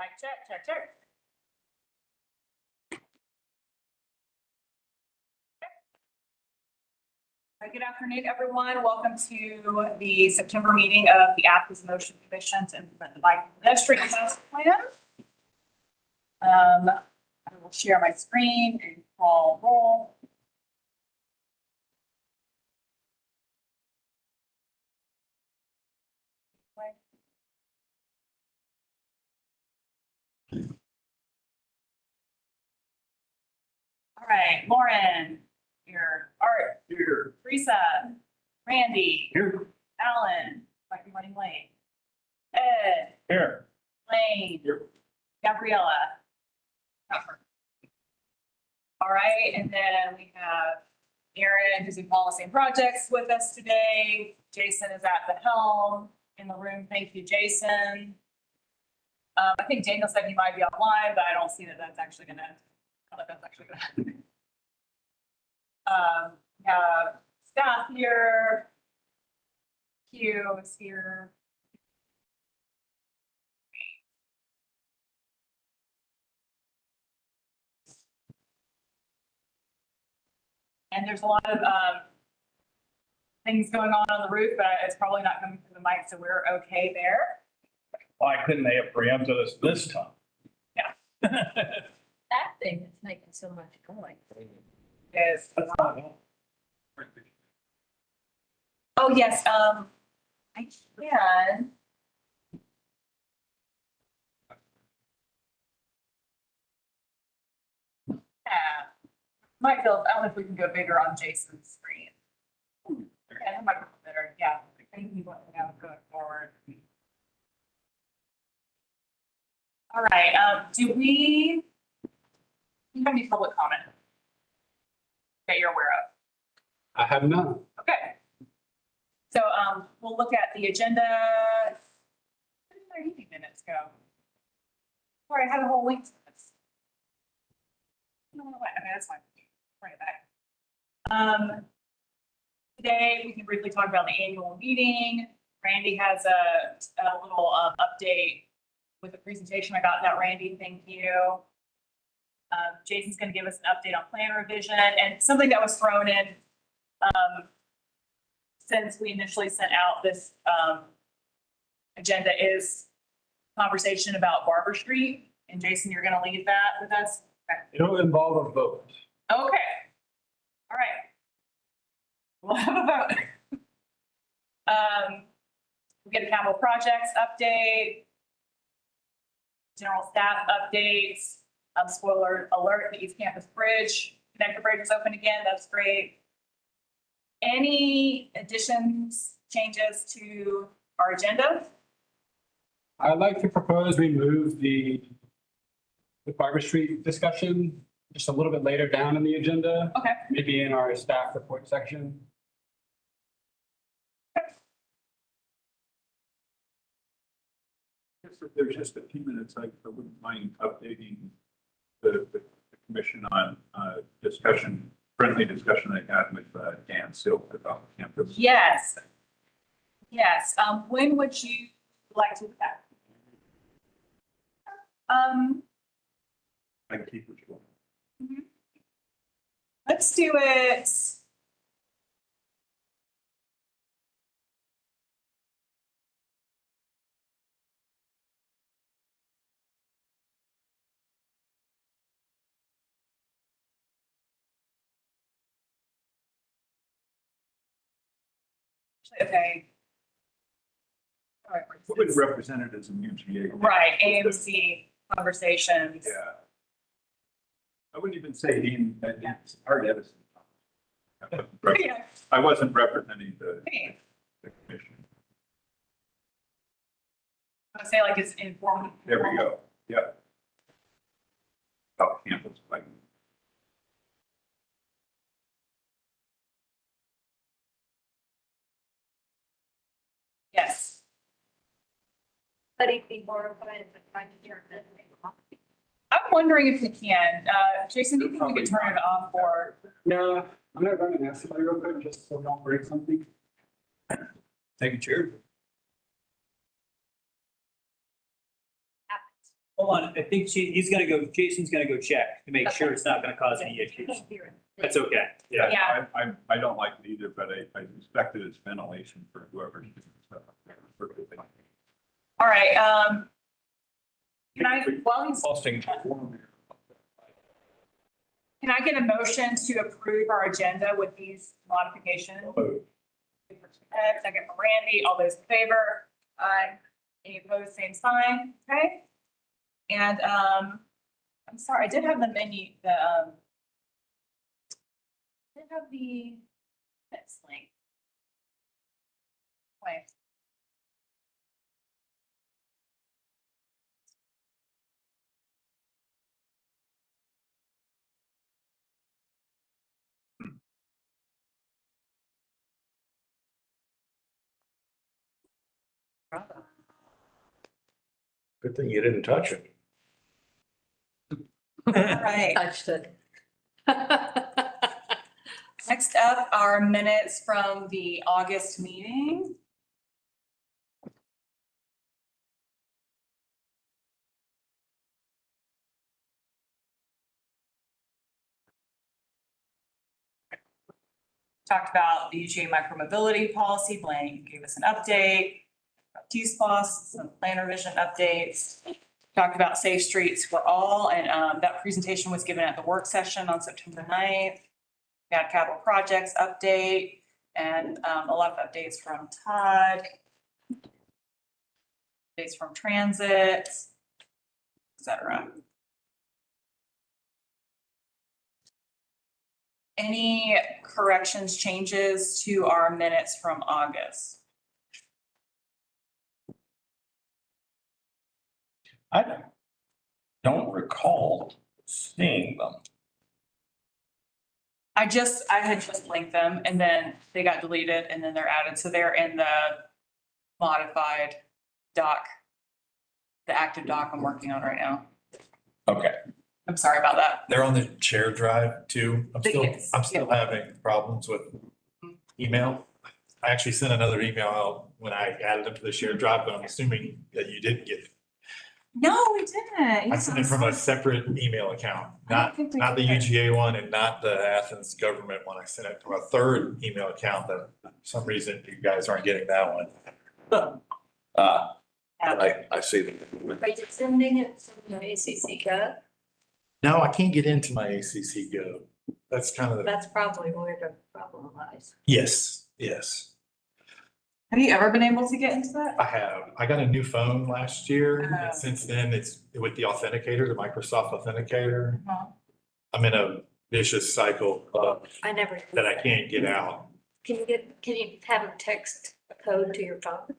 Mic check, check, check. Good afternoon, everyone. Welcome to the September meeting of the Athens Motion Commission to implement the bike pedestrian master plan. I will share my screen and call roll. All right, Lauren, here, Art, Here. Teresa, Randy, Here. Alan, might be running late. Ed, Here. Lane, Here. Gabriella. All right, and then we have Aaron, who's in policy and projects with us today. Jason is at the helm in the room. Thank you, Jason. I think Daniel said he might be online, but I don't see that that's actually gonna, happen. We have staff here. Q is here. And there's a lot of things going on the roof, but it's probably not coming through the mic, so we're okay there. Why couldn't they have preempted us this time? Yeah. That thing that's making so much noise. Is, oh, yes, I can. Yeah. Might feel, I don't know if we can go bigger on Jason's screen. Yeah, that might be better, yeah. Thank you, now going forward. All right, do we have any public comment that you're aware of? I have none. Okay. So, we'll look at the agenda. Where did our meeting minutes go? Sorry, I had a whole link to this. No, okay, that's fine. Bring it back. Today, we can briefly talk about the annual meeting. Randy has a little update with the presentation I got that, Randy, thank you. Jason's going to give us an update on plan revision and something that was thrown in since we initially sent out this agenda is conversation about Barber Street. And Jason, you're going to lead that with us? Okay. It'll involve a vote. Okay. All right. We'll have a vote. We get a capital projects update. General staff updates. Spoiler alert, the East Campus Bridge, connector bridge is open again. That's great. Any additions, changes to our agenda? I'd like to propose we move the Barber Street discussion just a little bit later down in the agenda. Okay. Maybe in our staff report section. If there's just a few minutes, I wouldn't mind updating the commission on friendly discussion I had with Dan Silk about campus. Yes. Yes. When would you like to do that? I can keep it short. Let's do it. Okay. All right. What would represent it as a UGA? Right, AMC conversations. Yeah. I wouldn't even say it's Art Edison. Yeah. I wasn't representing the Okay. commission. I say like it's informal. There we go. Yeah. About campus, like. Yes. But if we borrow it, but I can hear it. I'm wondering if we can, Jason, do you think we could turn it off for? No, I'm gonna run and ask somebody real quick, just so we don't break something. Take a chair. Hold on, I think Jason's gonna go check to make sure it's not gonna cause any issues. That's okay. Yeah. I don't like it either, but I suspect that it's ventilation for whoever's doing stuff. All right, can I, while he's, Posting. can I get a motion to approve our agenda with these modifications? Second from Randy, all those in favor? Aye. Any opposed, same sign, okay? And, I'm sorry, I did have the menu, I did have the minutes link. Wait. Good thing you didn't touch it. All right. Touched it. Next up are minutes from the August meeting. Talked about the UGA micromobility policy. Blaine gave us an update. T-SPOS, some plan revision updates. Talked about Safe Streets for All, and that presentation was given at the work session on September 9th. We had capital projects update and a lot of updates from Todd. Updates from transit, et cetera. Any corrections, changes to our minutes from August? I don't recall seeing them. I had just linked them and then they got deleted and then they're added. So they're in the modified doc, the active doc I'm working on right now. Okay. I'm sorry about that. They're on the shared drive too. Yes, I'm still having problems with email. I actually sent another email out when I added them to the shared drive, but I'm assuming that you didn't get it. No, we didn't. I sent it from a separate email account, I don't not think we the did. UGA one and not the Athens government one. I sent it from a third email account that for some reason you guys aren't getting that one. I see them. Are you sending it from the ACC Gov? No, I can't get into my ACC Go. That's kind of the, That's probably where the problem lies. yes. Have you ever been able to get into that? I have. I got a new phone last year Oh. and since then it's with the authenticator, the Microsoft authenticator. Uh-huh. I'm in a vicious cycle I never. that I can't get out. Can you have them text a code to your phone?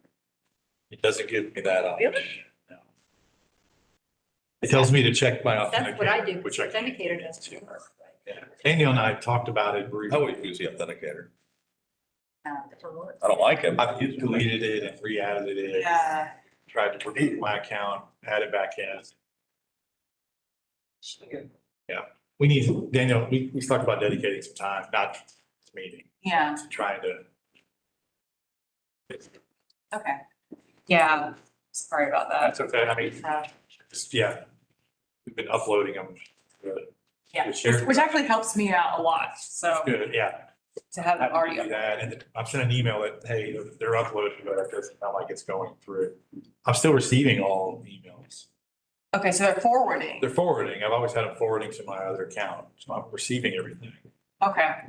It doesn't give me that option. Really? No. It tells me to check my That's what I do. authenticator, which I can't. Authenticator doesn't work. Yeah. Daniel and I talked about it I briefly. always use the authenticator. Doesn't work. I don't like it. I've deleted it and re-added it, Yeah. tried to remove my account, add it back in. We need, Daniel, we talked about dedicating some time, not this meeting, Yeah, to trying to. okay. Yeah, sorry about that. That's okay. I mean, Uh, yeah. We've been uploading them. Yeah, The shared- which actually helps me out a lot, so Good, yeah. to have it already Do up. that, and then I've sent an email that, hey, they're uploading, but it doesn't sound like it's going through. I'm still receiving all emails. Okay, so they're forwarding. They're forwarding. I've always had them forwarding to my other account, so I'm receiving everything. Okay.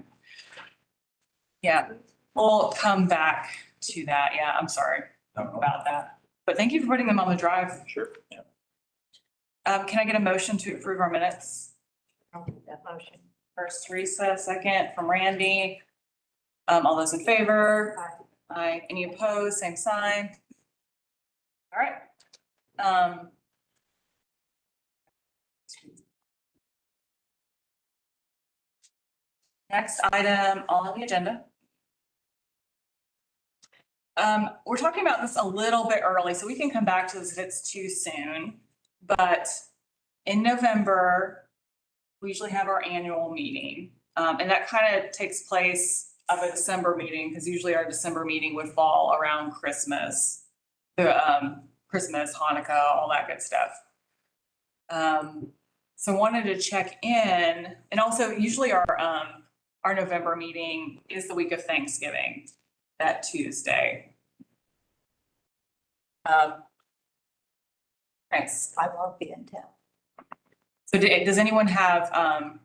Yeah, we'll come back to that. Yeah, I'm sorry about that. But thank you for putting them on the drive. Sure. Yeah. Can I get a motion to approve our minutes? I'll make that motion. First Teresa, second from Randy. All those in favor? Aye. Any opposed? Same sign. All right. Next item on the agenda. We're talking about this a little bit early, so we can come back to this if it's too soon. But in November, we usually have our annual meeting. And that kind of takes place of a December meeting, because usually our December meeting would fall around Christmas. Christmas, Hanukkah, all that good stuff. So wanted to check in, and also usually our November meeting is the week of Thanksgiving, that Tuesday. Nice. I won't be in town. So does anyone have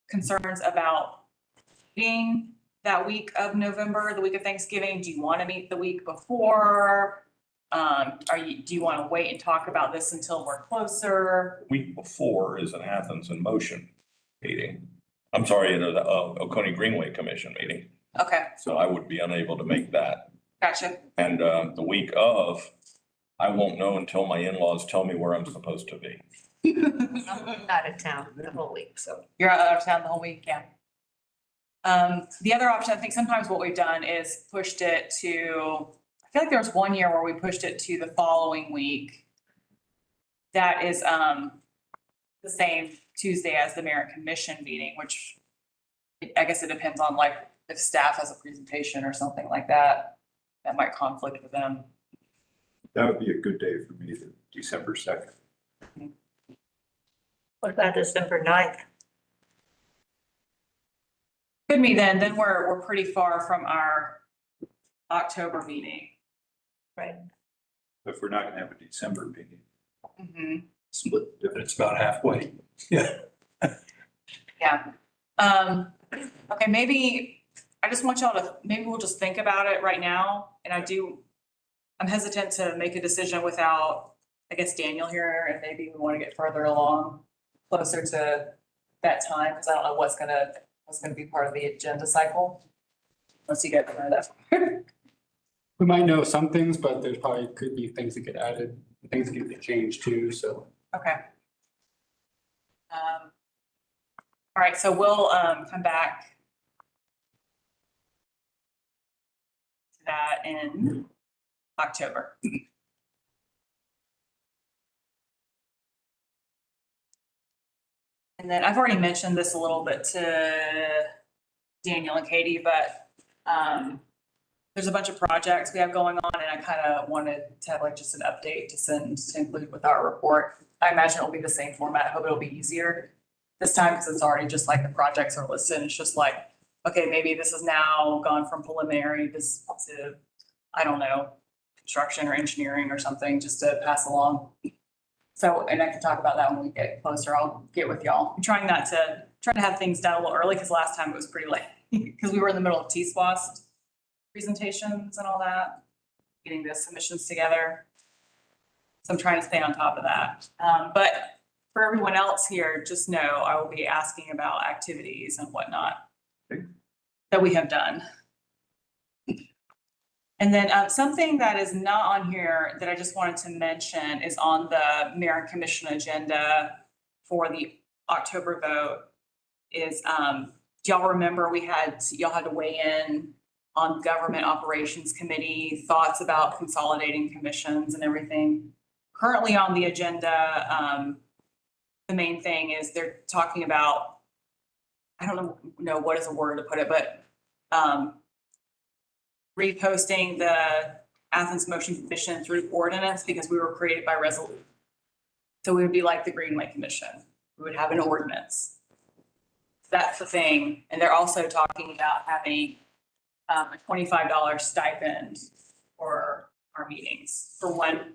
concerns about meeting that week of November, the week of Thanksgiving? Do you want to meet the week before? Do you want to wait and talk about this until we're closer? Week before is an Athens in Motion meeting. I'm sorry, the Oconee Greenway Commission meeting. Okay, So I would be unable to make that. gotcha. And the week of, I won't know until my in-laws tell me where I'm supposed to be. I'm out of town the whole week, so. You're out of town the whole week, yeah. The other option, I think sometimes what we've done is pushed it to, I feel like there was one year where we pushed it to the following week. That is the same Tuesday as the Merit Commission meeting, which I guess it depends on like if staff has a presentation or something like that, that might conflict with them. That would be a good day for me, December 2nd. What about December 9th? Could be then we're pretty far from our October meeting. Right. If we're not gonna have a December meeting, Mhm. split the difference. It's about halfway. Yeah. Okay, maybe, I just want y'all to, maybe we'll just think about it right now. And I'm hesitant to make a decision without, I guess, Daniel here, and maybe we want to get further along closer to that time, because I don't know what's gonna be part of the agenda cycle. Once you get to know that. We might know some things, but there's probably could be things that get added, things that get changed too, so. Okay. All right, so we'll come back to that in October. And then I've already mentioned this a little bit to Daniel and Katie, but there's a bunch of projects we have going on, and I kind of wanted to have like just an update to send to include with our report. I imagine it'll be the same format. I hope it'll be easier this time because it's already just like the projects are listed. It's just like, okay, maybe this has now gone from preliminary to, I don't know, construction or engineering or something, just to pass along. So, and I can talk about that when we get closer. I'll get with y'all. I'm trying to have things done a little early because last time it was pretty late because we were in the middle of T-SPOS presentations and all that, getting the submissions together. So I'm trying to stay on top of that. But for everyone else here, just know I will be asking about activities and whatnot that we have done. And then something that is not on here that I just wanted to mention is on the Merit Commission agenda for the October vote is, do y'all remember y'all had to weigh in on Government Operations Committee, thoughts about consolidating commissions and everything. Currently on the agenda, the main thing is they're talking about, I don't know what is a word to put it, but reposting the Athens Motion Commission through ordinance because we were created by resolution. So we would be like the Greenway Commission. We would have an ordinance. That's the thing. And they're also talking about having a $25 stipend for our meetings, for one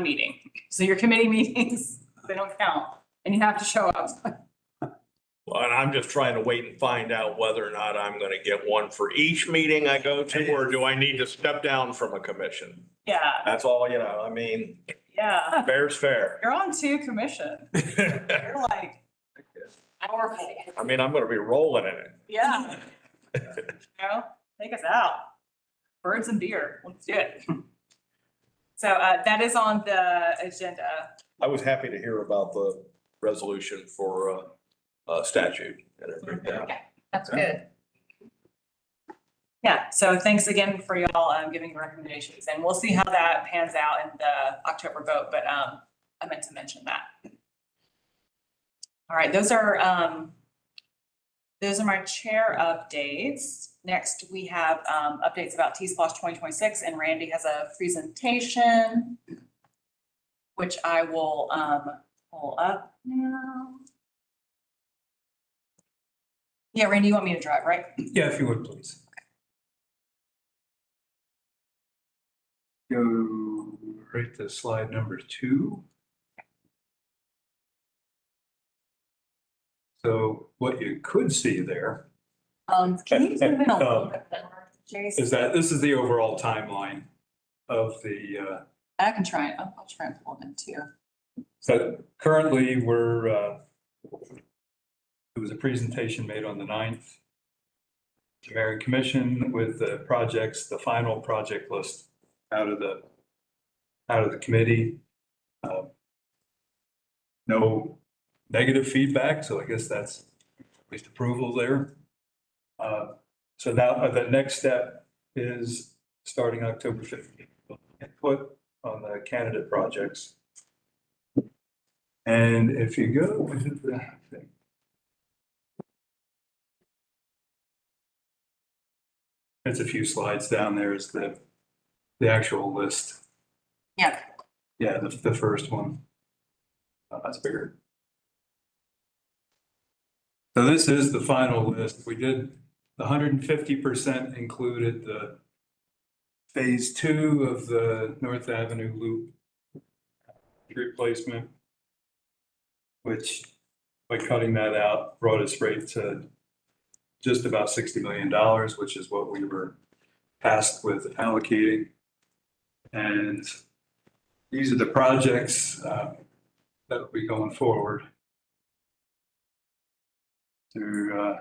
meeting. So your committee meetings, they don't count and you have to show up. Well, and I'm just trying to wait and find out whether or not I'm gonna get one for each meeting I go to, or do I need to step down from a commission? Yeah, That's all, I mean, yeah. fair's fair. You're on 2 commissions. You're like powerful. I mean, I'm gonna be rolling in it. Yeah. You know, take us out. Birds and beer. Let's do it. So that is on the agenda. I was happy to hear about the resolution for statute and everything. That's good. Yeah, so thanks again for y'all giving recommendations, and we'll see how that pans out in the October vote, but I meant to mention that. All right, those are my chair updates. Next, we have updates about T-SPOS 2026, and Randy has a presentation, which I will pull up now. Yeah, Randy, you want me to drive, right? Yeah, if you would, please. Go right to slide number 2. So what you could see there Can you zoom in a little bit more, Jason? is that this is the overall timeline of the, I can try, I'll try and pull it in too. so currently there was a presentation made on the 9th. The Mayor and Commission with the projects, the final project list out of the committee. No negative feedback, so I guess that's at least approval there. So now the next step is starting October 15th, input on the candidate projects. And if you go into the thing. It's a few slides down there is the actual list. Yeah. Yeah, the first one. That's bigger. So this is the final list. We did the 150% included the phase 2 of the North Avenue Loop replacement, which by cutting that out brought us right to just about $60 million, which is what we were tasked with allocating. And these are the projects that will be going forward through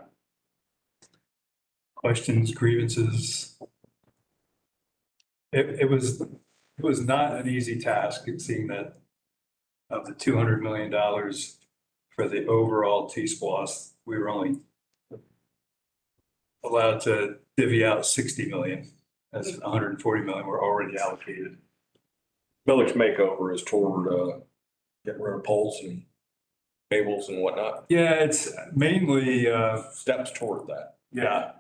questions, grievances. It was not an easy task, seeing that of the $200 million for the overall T-SPLOST, we were only allowed to divvy out 60 million, as 140 million were already allocated. Village makeover is toward, getting rid of poles and cables and whatnot. Yeah, it's mainly, Steps toward that. yeah,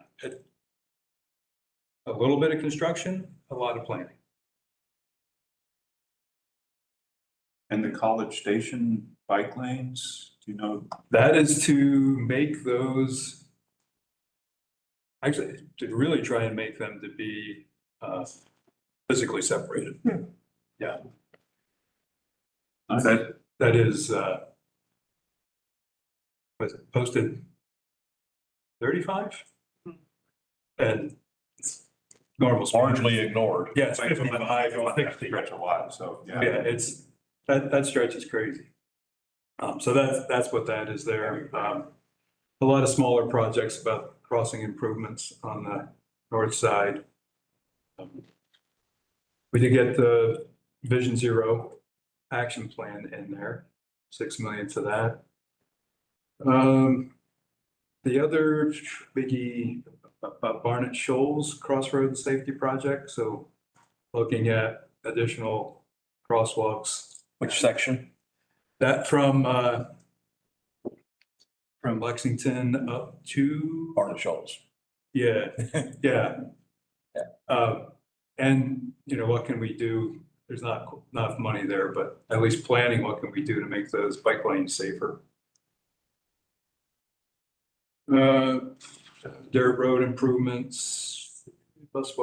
a little bit of construction, a lot of planning. And the College Station bike lanes, do you know? That is to make those, actually, to really try and make them to be physically separated. Yeah. That is, was it posted 35? And it's normal. speed. Largely ignored. Yeah, it's 55 or 60. Stretch a lot, so, Yeah, it's, that stretch is crazy. So that's what that is there. A lot of smaller projects about crossing improvements on the north side. We did get the Vision Zero action plan in there, 6 million to that. The other biggie, Barnett Shoals Crossroads Safety Project. So looking at additional crosswalks. Which section? That from Lexington up to, Barnett Shoals. yeah, yeah. And you know, what can we do? There's not enough money there, but at least planning, what can we do to make those bike lanes safer? Dirt road improvements, bus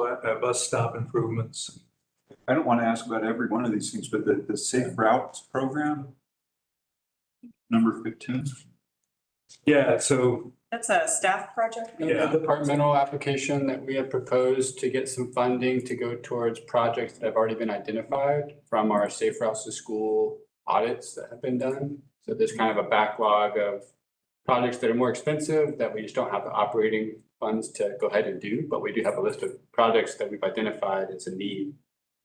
stop improvements. I don't want to ask about every one of these things, but the Safe Routes program, number 15. Yeah, so That's a staff project? Yeah. The departmental application that we had proposed to get some funding to go towards projects that have already been identified from our Safe Routes to School audits that have been done. So there's kind of a backlog of projects that are more expensive that we just don't have the operating funds to go ahead and do, but we do have a list of projects that we've identified as a need.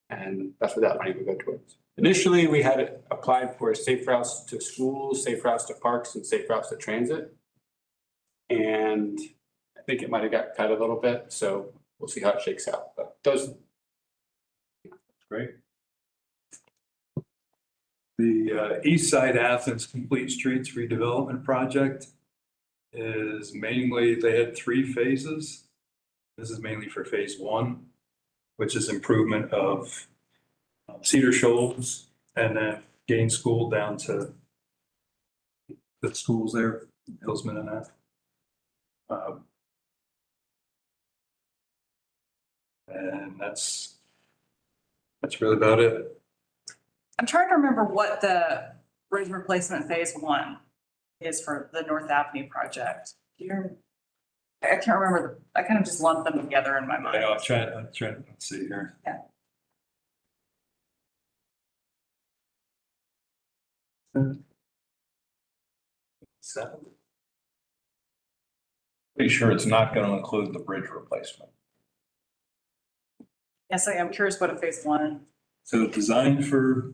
And that's what that money would go towards. Initially, we had applied for Safe Routes to Schools, Safe Routes to Parks, and Safe Routes to Transit. And I think it might have got cut a little bit, so we'll see how it shakes out, but those. great. The East Side Athens Complete Streets Redevelopment Project is mainly, they had 3 phases. This is mainly for phase 1, which is improvement of Cedar Shoals and then Gaines School down to the schools there, Hillsman and that. And that's really about it. I'm trying to remember what the bridge replacement phase 1 is for the North Avenue project. Do you? I can't remember. I kind of just lumped them together in my I mind. know, I'm trying, let's see here. Yeah. Seven. Pretty sure it's not going to include the bridge replacement. Yes, I'm curious what a phase 1. So design for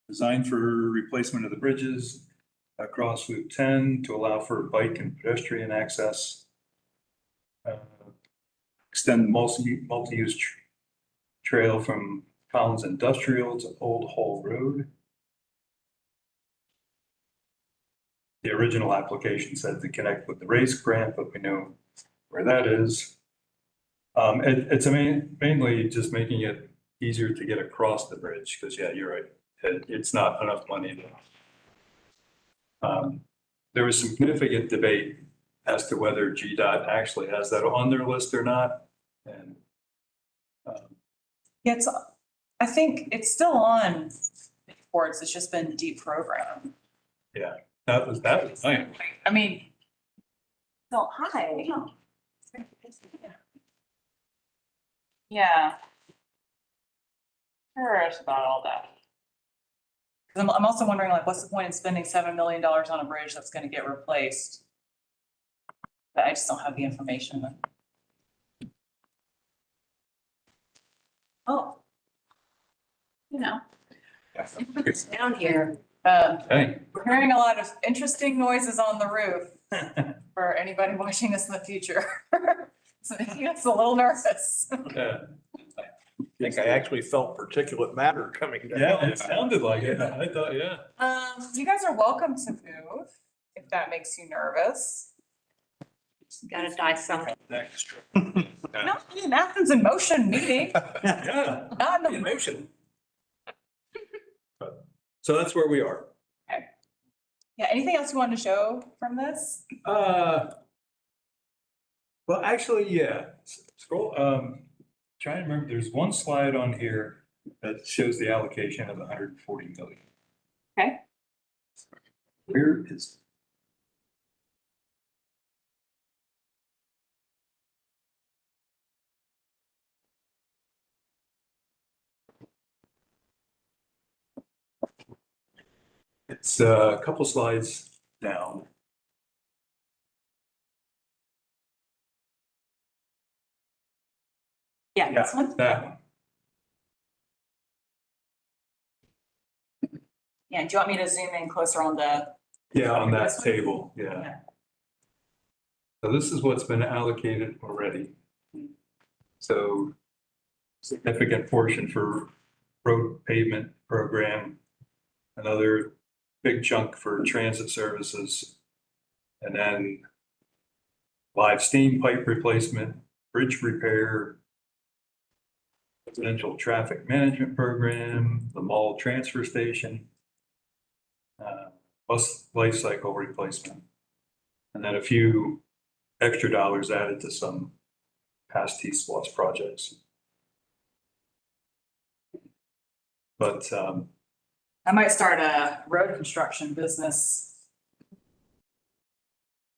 replacement of the bridges across Route 10 to allow for bike and pedestrian access. Extend multi-use trail from Collins Industrial to Old Hall Road. The original application said to connect with the race grant, but we know where that is. It's mainly just making it easier to get across the bridge, because yeah, you're right. It's not enough money. There was some significant debate as to whether GDOT actually has that on their list or not. And Yeah, I think it's still on boards. It's just been deprogrammed. that was nice. I mean, so hi. Yeah. Curious about all that. I'm also wondering, like, what's the point in spending $7 million on a bridge that's gonna get replaced? But I just don't have the information. Oh. You know. It's down here. Hey. We're hearing a lot of interesting noises on the roof for anybody watching this in the future. So making us a little nervous. Yeah. I think I actually felt particulate matter coming down. Yeah, it sounded like it. I thought, yeah. You guys are welcome to move if that makes you nervous. Gotta die somewhere. Extra. Not an Athens in motion meeting, Yeah. not in motion. So that's where we are. Yeah, anything else you wanted to show from this? Well, actually, yeah. Scroll, try and remember, there's one slide on here that shows the allocation of 140 million. Okay. Where is? It's a couple slides down. Yeah, this one? That one. Yeah, do you want me to zoom in closer on the? Yeah, on that This one? table, yeah. So this is what's been allocated already. So significant portion for road pavement program, another big chunk for transit services. And then live steam pipe replacement, bridge repair, residential traffic management program, the mall transfer station, bus life cycle replacement, and then a few extra dollars added to some past T-SPLOST projects. But I might start a road construction business.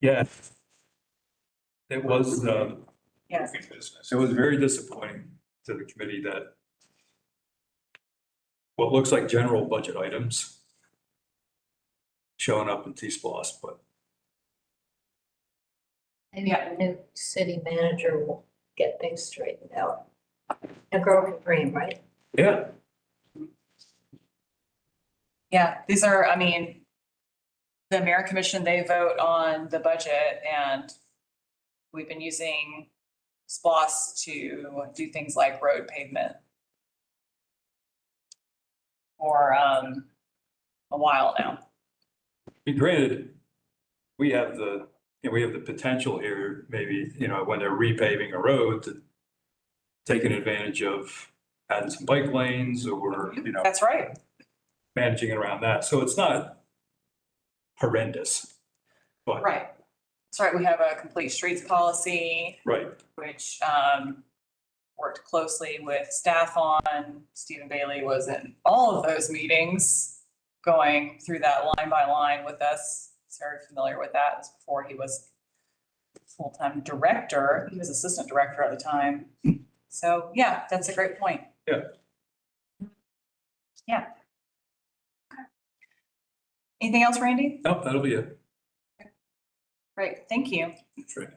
yeah, it was, Yes. it was very disappointing to the committee that what looks like general budget items showing up in T-SPLOST, but Maybe a new city manager will get things straightened out. A girl can dream, right? yeah, Yeah, these are, I mean, the Mayor Commission, they vote on the budget and we've been using SPLOST to do things like road pavement for a while now. granted, we have the potential here, maybe, when they're repaving a road to taking advantage of adding some bike lanes or, That's right. managing it around that. So it's not horrendous. But, Right. That's right. We have a complete streets policy, right, which worked closely with staff on. Stephen Bailey was in all of those meetings, going through that line by line with us. He's very familiar with that. It was before he was full-time director. He was assistant director at the time. So yeah, that's a great point. Yeah. Yeah. Okay. Anything else, Randy? no, that'll be it. Great, thank you. That's right.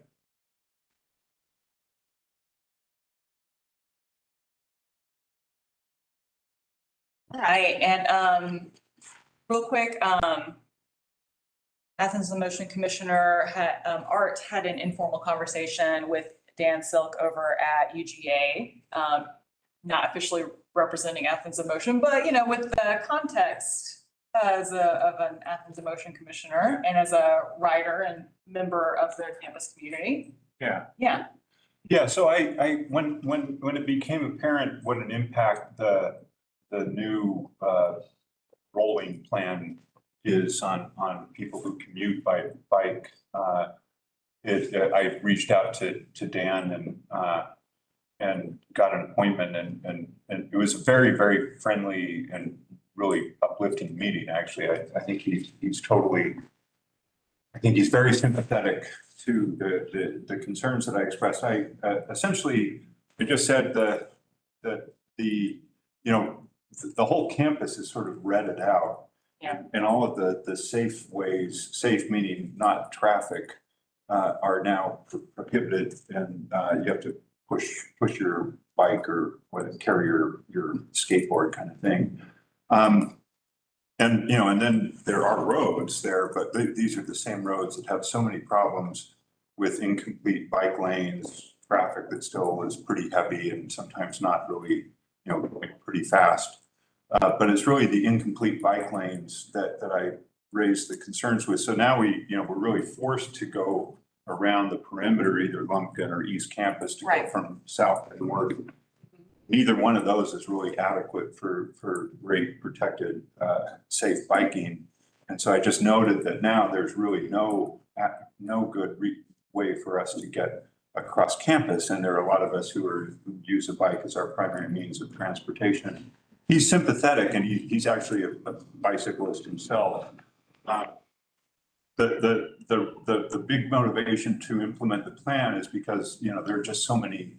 All right, and real quick, Athens Motion Commissioner Art had an informal conversation with Dan Silk over at UGA, not officially representing Athens Motion, but with the context of an Athens Motion Commissioner and as a writer and member of the campus community. Yeah. Yeah. Yeah, so when it became apparent what an impact the new rolling plan is on people who commute by bike, I reached out to Dan and got an appointment and it was a very, very friendly and really uplifting meeting, actually. I think he's totally, I think he's very sympathetic to the concerns that I expressed. I essentially, I just said that the whole campus is sort of redded out. Yeah. And all of the safe ways, safe meaning not traffic, are now prohibited, and you have to push your bike or carry your skateboard kind of thing. And then there are roads there, but these are the same roads that have so many problems with incomplete bike lanes, traffic that still is pretty heavy and sometimes not really, going pretty fast. But it's really the incomplete bike lanes that I raised the concerns with. So now we're really forced to go around the perimeter, either Lumpkin or East Campus, to go from south to north. Neither one of those is really adequate for great protected, safe biking. And so I just noted that now there's really no good way for us to get across campus. And there are a lot of us who use a bike as our primary means of transportation. He's sympathetic, and he's actually a bicyclist himself. The big motivation to implement the plan is because, there are just so many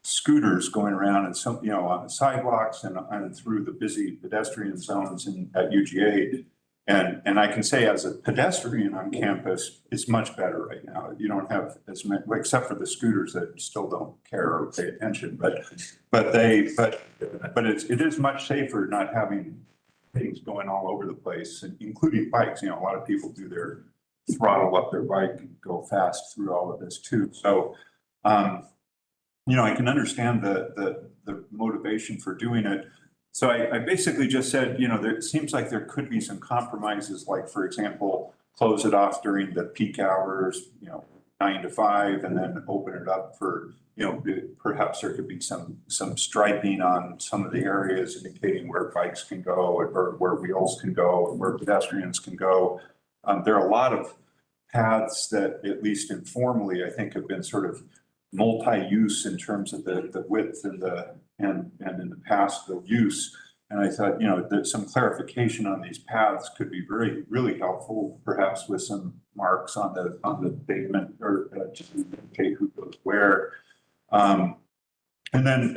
scooters going around and some, on the sidewalks and through the busy pedestrian zones at UGA. And I can say as a pedestrian on campus, it's much better right now. You don't have as many, except for the scooters that still don't care or pay attention, but it is much safer not having things going all over the place, including bikes. A lot of people do their throttle up their bike and go fast through all of this too. So, I can understand the motivation for doing it. So I basically just said, it seems like there could be some compromises, like, for example, close it off during the peak hours, 9 to 5, and then open it up for, perhaps there could be some striping on some of the areas indicating where bikes can go or where wheels can go and where pedestrians can go. There are a lot of paths that, at least informally, I think have been sort of multi-use in terms of the width and in the past the use. And I thought, that some clarification on these paths could be really helpful, perhaps with some marks on the pavement or to indicate who goes where. And then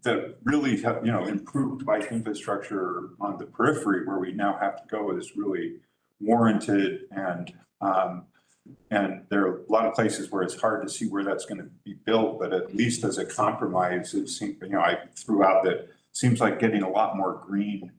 the really improved bike infrastructure on the periphery where we now have to go is really warranted, and there are a lot of places where it's hard to see where that's going to be built, but at least as a compromise, it seems, I threw out that seems like getting a lot more green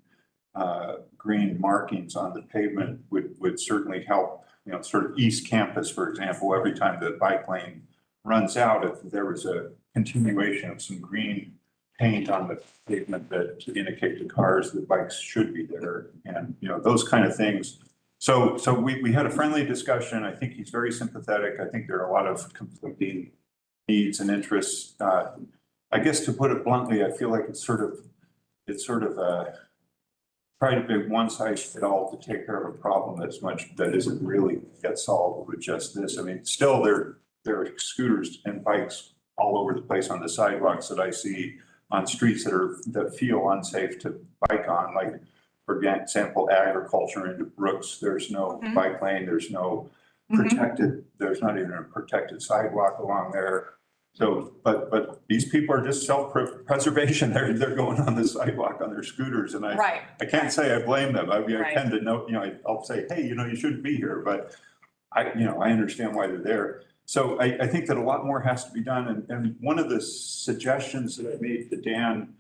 markings on the pavement would certainly help. Sort of East Campus, for example, every time the bike lane runs out, if there was a continuation of some green paint on the pavement that to indicate to cars that bikes should be there, and those kind of things. So we had a friendly discussion. I think he's very sympathetic. I think there are a lot of conflicting needs and interests. I guess to put it bluntly, I feel like it's sort of try to be one size fit all to take care of a problem that isn't really get solved with just this. I mean, still there are scooters and bikes all over the place on the sidewalks that I see on streets that feel unsafe to bike on, like, for example, agriculture into Brooks, there's no bike lane, there's no protected, there's not even a protected sidewalk along there. So, but these people are just self-preservation. They're going on the sidewalk on their scooters, and I can't say I blame them. I mean, I tend to know, I'll say, hey, you shouldn't be here, but I understand why they're there. So I think that a lot more has to be done. And one of the suggestions that I made to Dan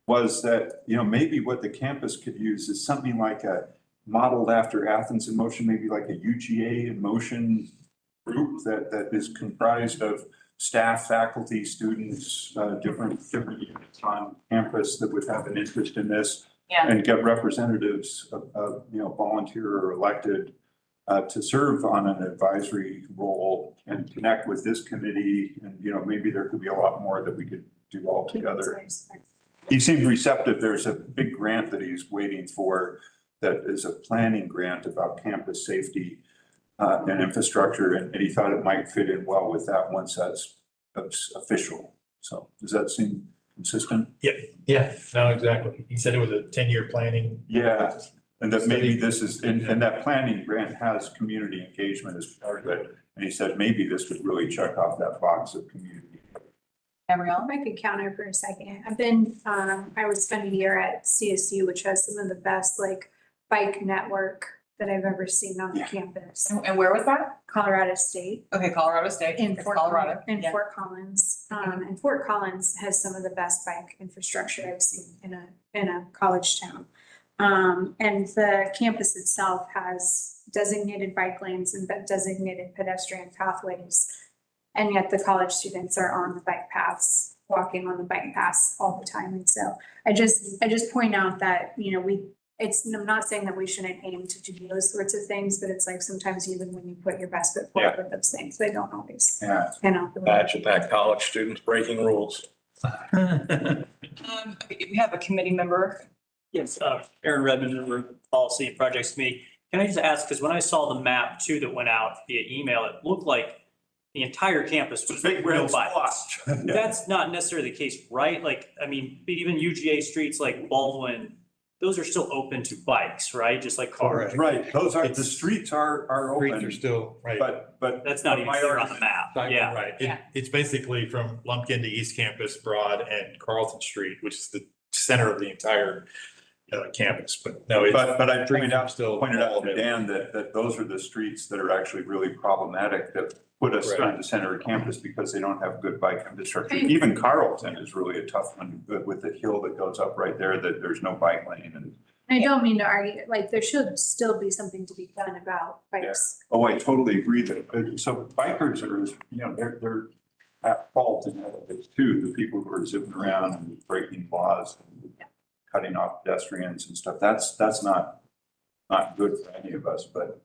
was that, maybe what the campus could use is something like a modeled after Athens in Motion, maybe like a UGA in Motion group that is comprised of staff, faculty, students, different units on campus that would have an interest in this. Yeah. And get representatives of volunteer or elected to serve on an advisory role and connect with this committee. And, maybe there could be a lot more that we could do all together. He seemed receptive. There's a big grant that he's waiting for that is a planning grant about campus safety and infrastructure. And he thought it might fit in well with that once that's official. So does that seem consistent? Yeah, no, exactly. He said it was a 10-year planning. Yeah. And that maybe this is, and that planning grant has community engagement as part of it. And he said, maybe this would really check off that box of community. Gabrielle? I could counter for a second. I was spent a year at CSU, which has some of the best bike network that I've ever seen on the campus. And where was that? Colorado State. Okay, Colorado State. In It's Fort Colorado. Yeah. Fort Collins. And Fort Collins has some of the best bike infrastructure I've seen in a college town. And the campus itself has designated bike lanes and designated pedestrian pathways. And yet the college students are on the bike paths, walking on the bike paths all the time. And so I just point out that, I'm not saying that we shouldn't aim to do those sorts of things, but it's like sometimes even when you put your best foot forward with those things, they don't always pan out the way. Imagine that, college students breaking rules. We have a committee member. Yes, Aaron Redmond, member of Policy and Projects Committee. Can I just ask, because when I saw the map too that went out via email, it looked like the entire campus was Big real red bikes. splotch. That's not necessarily the case, right? Even UGA streets like Baldwin, those are still open to bikes, right? Just like cars. Right, the streets are Streets are open, still, right. but. That's not even clear on the map. Yeah. Right. Yeah. It's basically from Lumpkin to East Campus, Broad and Carlton Street, which is the center of the entire campus, but no. But I pointed out still to Dan that those are the streets that are actually really problematic that put us in the center of campus because they don't have good bike infrastructure. Even Carlton is really a tough one with the hill that goes up right there, that there's no bike lane. And I don't mean to argue, there should still be something to be done about bikes. oh, I totally agree that, so bikers are, they're at fault in all of this too. The people who are zipping around and breaking laws and cutting off pedestrians and stuff. That's not good for any of us, but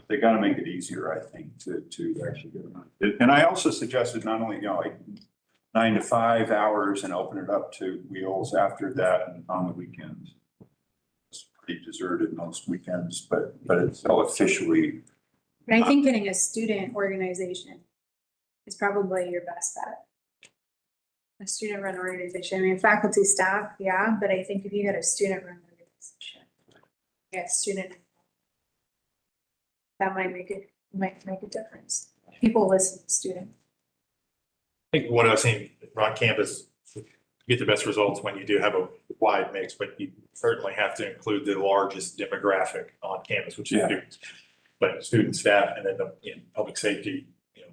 they got to make it easier, I think, to actually get them on. And I also suggested not only, 9 to 5 hours and open it up to wheels after that and on the weekends. It's pretty deserted most weekends, but it's still officially. But I think getting a student organization is probably your best bet. A student run organization. I mean, faculty, staff, yeah, but I think if you get a student run organization, student, that might make a difference. People listen to students. I think what I've seen on campus, you get the best results when you do have a wide mix, but you certainly have to include the largest demographic on campus, which is students. But student, staff, and then the public safety,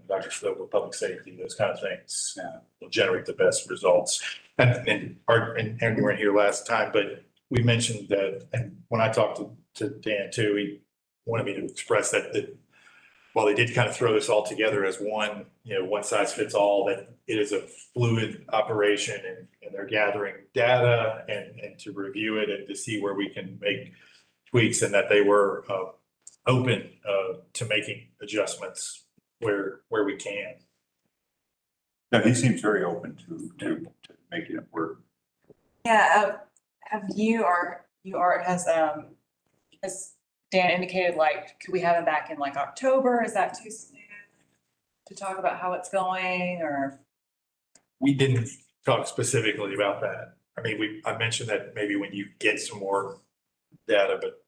Dr. Slope with public safety, those kind of things will generate the best results. And you weren't here last time, but we mentioned that, and when I talked to Dan too, he wanted me to express that while they did kind of throw this all together as one, one size fits all, that it is a fluid operation and they're gathering data and to review it and to see where we can make tweaks, and that they were open to making adjustments where we can. Yeah, he seems very open to making it work. Yeah, have has Dan indicated, like, could we have him back in like October? Is that too soon to talk about how it's going, or? We didn't talk specifically about that. I mean, I mentioned that maybe when you get some more data, but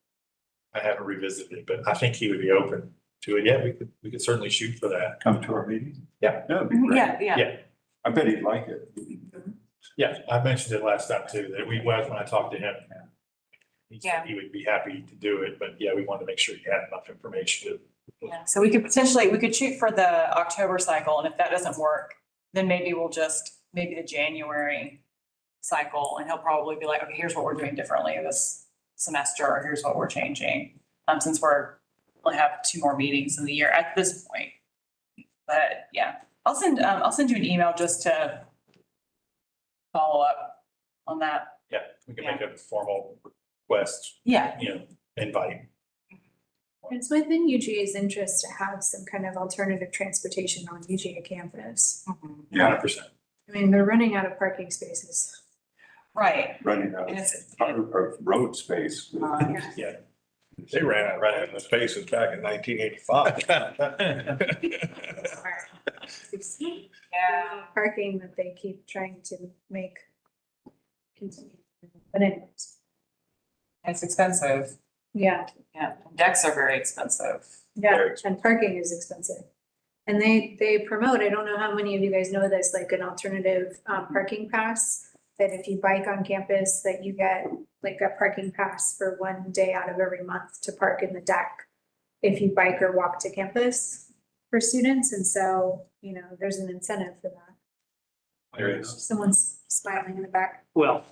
I haven't revisited it, but I think he would be open to it. Yeah, we could certainly shoot for that. Come to our meeting. Yeah. That'd be great. Yeah. Yeah. I bet he'd like it. Yeah, I mentioned it last time too, that when I talked to him. He said he would be happy to do it, but yeah, we wanted to make sure he had enough information to. Yeah, so we could shoot for the October cycle, and if that doesn't work, then maybe maybe the January cycle, and he'll probably be like, okay, here's what we're doing differently this semester, or here's what we're changing. Since we'll have 2 more meetings in the year at this point. But yeah, I'll send you an email just to follow up on that. Yeah, we can make a formal request, Yeah. invite. It's within UGA's interest to have some kind of alternative transportation on UGA campus. 100%. I mean, they're running out of parking spaces. Right. Running out And of road space. Yeah. They ran out of the spaces back in 1985. Yeah. Parking that they keep trying to make continue. But anyways, It's expensive. yeah, Yeah. Decks are very expensive. yeah, Very and parking is expensive. And they promote, I don't know how many of you guys know this, like an alternative parking pass. That if you bike on campus, that you get like a parking pass for 1 day out of every month to park in the deck. If you bike or walk to campus for students, and so, there's an incentive for that. There is. Someone's smiling in the back. Well,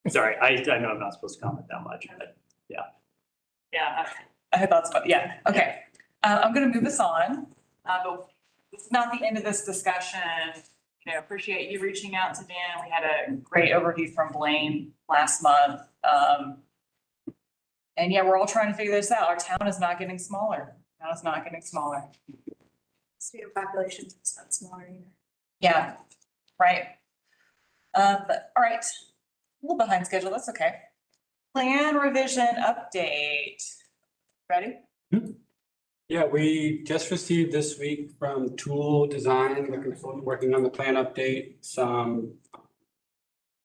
sorry, I know I'm not supposed to comment that much, but Yeah. I had thoughts about, yeah, okay. I'm gonna move us on. But it's not the end of this discussion. Appreciate you reaching out to Dan. We had a great overview from Blaine last month. And yeah, we're all trying to figure this out. Our town is not getting smaller. Town is not getting smaller. Student population is not smaller either. Yeah, right. But all right, a little behind schedule, that's okay. Plan revision update. Ready? Yeah, we just received this week from Tool Design, the consultant working on the plan update,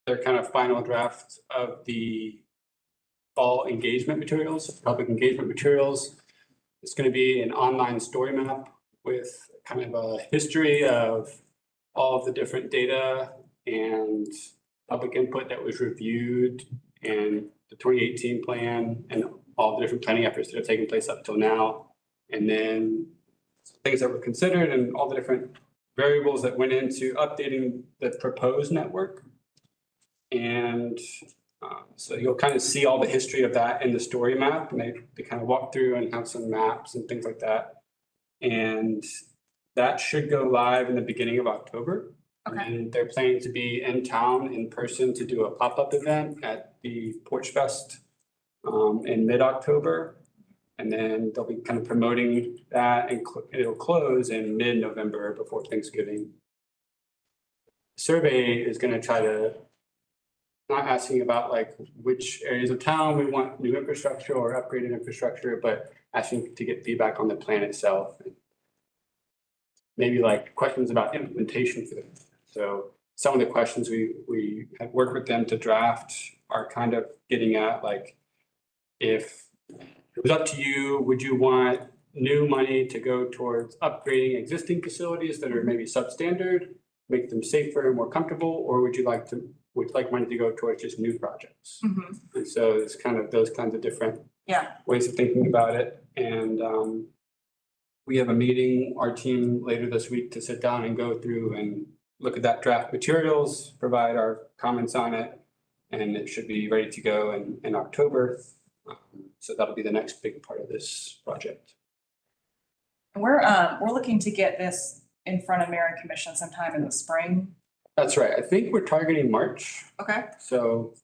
their kind of final draft of the fall engagement materials, public engagement materials. It's going to be an online story map with kind of a history of all of the different data and public input that was reviewed in the 2018 plan and all the different planning efforts that have taken place up till now. And then things that were considered and all the different variables that went into updating the proposed network. And so you'll kind of see all the history of that in the story map, and they kind of walk through and have some maps and things like that. And that should go live in the beginning of October. Okay. And they're planning to be in town in person to do a pop-up event at the Porch Fest in mid-October. And then they'll be kind of promoting that, and it'll close in mid-November before Thanksgiving. Survey is going to try to, not asking about like which areas of town we want new infrastructure or upgraded infrastructure, but asking to get feedback on the plan itself. Maybe like questions about implementation for them. So some of the questions we have worked with them to draft are kind of getting at, like, if it was up to you, would you want new money to go towards upgrading existing facilities that are maybe substandard, make them safer and more comfortable, or would you like money to go towards just new projects? Mm-hmm. And so it's kind of those kinds of different ways of thinking about it. And we have a meeting, our team later this week, to sit down and go through and look at that draft materials, provide our comments on it, and it should be ready to go in October. So that'll be the next big part of this project. We're looking to get this in front of Mayor and Commission sometime in the spring. That's right. I think we're targeting March. Okay. So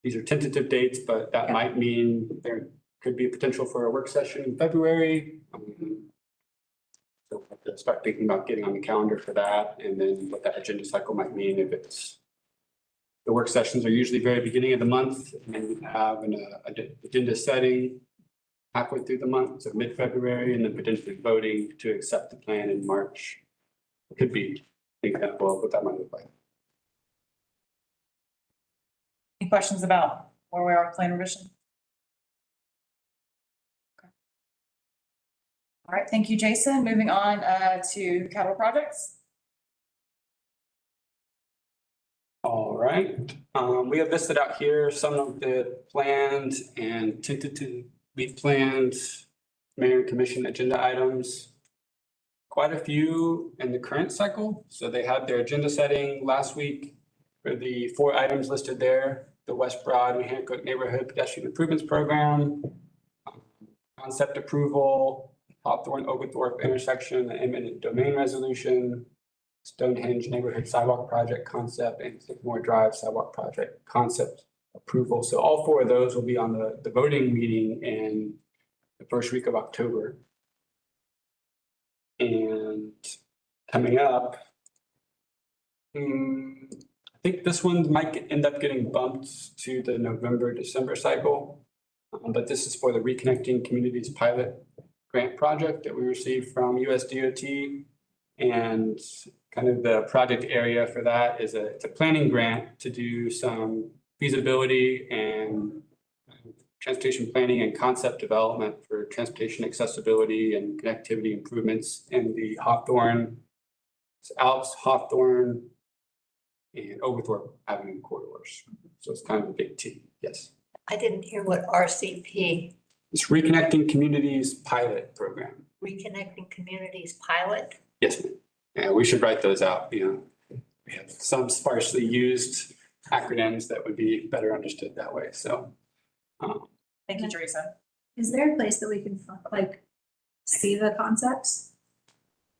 these are tentative dates, but that might mean there could be a potential for a work session in February. So we'll have to start thinking about getting on the calendar for that, and then what that agenda cycle might mean if it's The work sessions are usually very beginning of the month, and then we have an agenda setting halfway through the month, so mid-February, and then potentially voting to accept the plan in March. It could be an example of what that might look like. Any questions about where we are with plan revision? Okay. All right, thank you, Jason. Moving on to capital projects. All right, we have listed out here some of the planned and tentatively planned mayor and commission agenda items. Quite a few in the current cycle. So they had their agenda setting last week for the 4 items listed there. The West Broad and Hancock Neighborhood Pedestrian Improvements Program, concept approval, Hawthorne Oglethorpe intersection, the eminent domain resolution, Stonehenge Neighborhood Sidewalk Project concept, and Sycamore Drive Sidewalk Project concept approval. So all 4 of those will be on the voting meeting in the first week of October. And coming up, I think this one might end up getting bumped to the November, December cycle. But this is for the Reconnecting Communities Pilot Grant Project that we received from USDOT. And kind of the project area for that is it's a planning grant to do some feasibility and transportation planning and concept development for transportation accessibility and connectivity improvements in the Alps, Hawthorne, and Oglethorpe Avenue corridors. So it's kind of a big T, yes. I didn't hear what RCP, It's Reconnecting Communities Pilot Program. Reconnecting Communities Pilot. Yes, ma'am. Yeah, we should write those out, you know. We have some sparsely used acronyms that would be better understood that way, so. Thank you, Teresa. Is there a place that we can like see the concepts?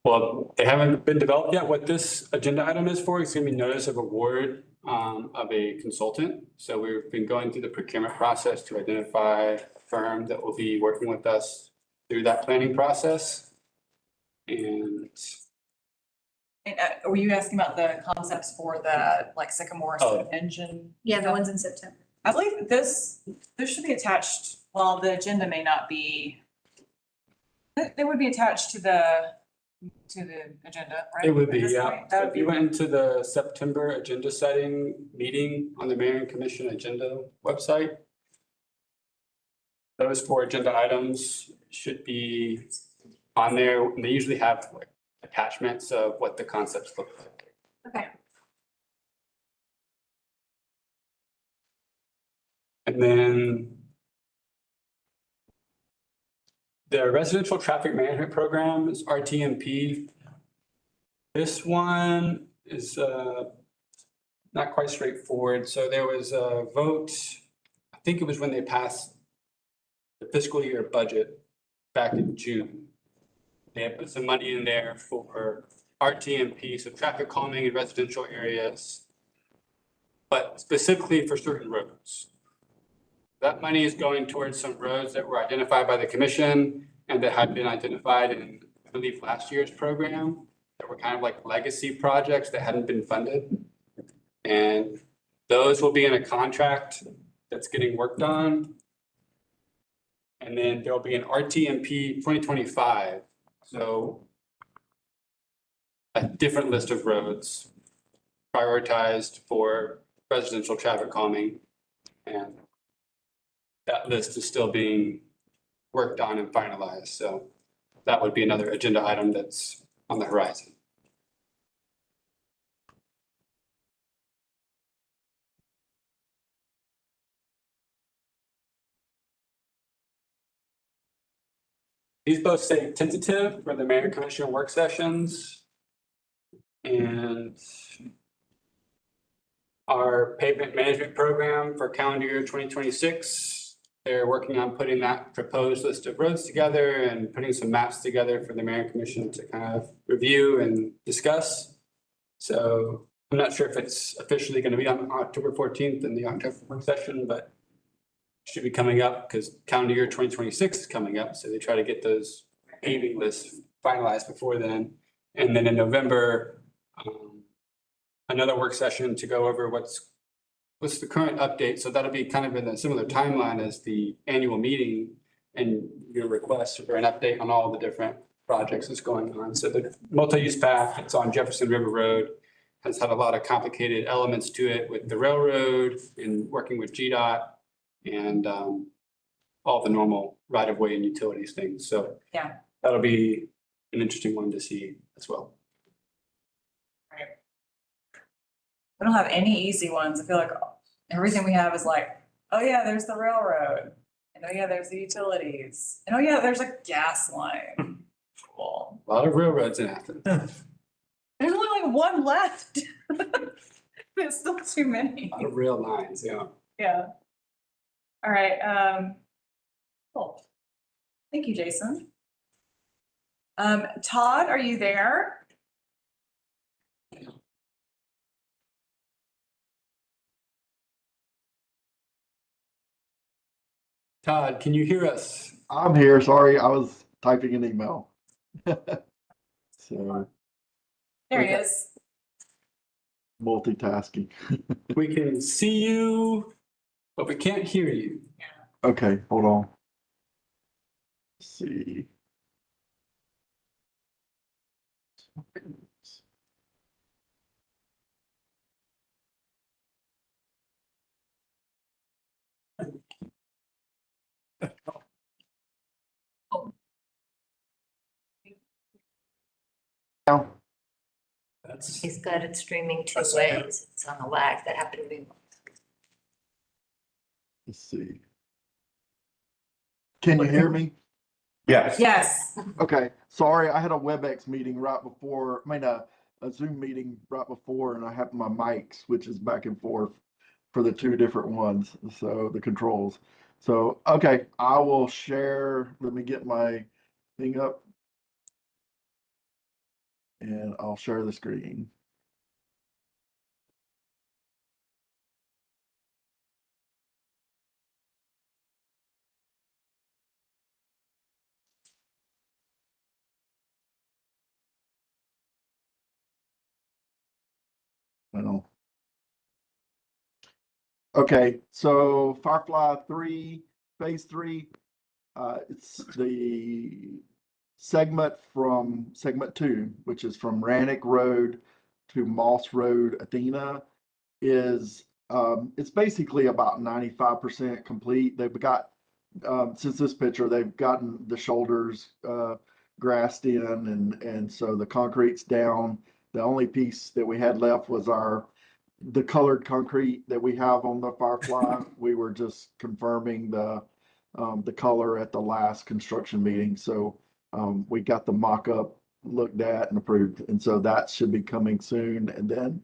Well, they haven't been developed yet. What this agenda item is for, it's gonna be notice of award of a consultant. So we've been going through the procurement process to identify a firm that will be working with us through that planning process. And Were you asking about the concepts for the like Sycamore engine? Yeah, the ones in September. I believe this should be attached, well, the agenda may not be. They would be attached to the agenda, right? it would be, At this yeah. point, So that if would you be, went into the September agenda setting meeting on the Mayor and Commission agenda website, those 4 agenda items should be on there. And they usually have like attachments of what the concepts look like. Okay. And then the residential traffic management program is RTMP. This one is not quite straightforward. So there was a vote, I think it was when they passed the fiscal year budget back in June. They had put some money in there for RTMP, so traffic calming in residential areas, but specifically for certain roads. That money is going towards some roads that were identified by the commission and that had been identified in, I believe, last year's program, that were kind of like legacy projects that hadn't been funded. And those will be in a contract that's getting worked on. And then there'll be an RTMP 2025. So a different list of roads prioritized for residential traffic calming. And that list is still being worked on and finalized. So that would be another agenda item that's on the horizon. These both say tentative for the mayor and commission work sessions. And our pavement management program for calendar year 2026. They're working on putting that proposed list of roads together and putting some maps together for the mayor and commission to kind of review and discuss. So I'm not sure if it's officially going to be on October 14th in the October work session, but should be coming up because calendar year 2026 is coming up. So they try to get those paving lists finalized before then. And then in November, another work session to go over what's What's the current update? So that'll be kind of in a similar timeline as the annual meeting and your request for an update on all the different projects that's going on. So the multi-use path, it's on Jefferson River Road, has had a lot of complicated elements to it with the railroad and working with GDOT and all the normal right-of-way and utilities things. So Yeah. that'll be an interesting one to see as well. We don't have any easy ones. I feel like everything we have is like, oh yeah, there's the railroad. And oh yeah, there's the utilities. And oh yeah, there's a gas line. Cool. A lot of railroads in Athens. There's only like one left. There's still too many. A lot of rail lines, yeah. Yeah. All right, cool. Thank you, Jason. Todd, are you there? Todd, can you hear us? I'm here. Sorry, I was typing an email. So There he is. multitasking. We can see you, but we can't hear you. Okay, hold on. Let's see. Now, He's got it streaming two ways. It's on a lag. That happened to me. let's see. Can you hear me? Yes. Yes. Okay, sorry, I had a WebEx meeting right before, a Zoom meeting right before, and I have my mic switches back and forth for the two different ones, so the controls. So, okay, I will share, let me get my thing up. And I'll share the screen. Well, okay, so Firefly 3, Phase 3, it's the segment 2, which is from Rannick Road to Moss Road, Athena, is it's basically about 95% complete. They've got since this picture, they've gotten the shoulders grassed in, and so the concrete's down. The only piece that we had left was the colored concrete that we have on the Firefly. We were just confirming the color at the last construction meeting. So we got the mock-up looked at and approved, and so that should be coming soon. And then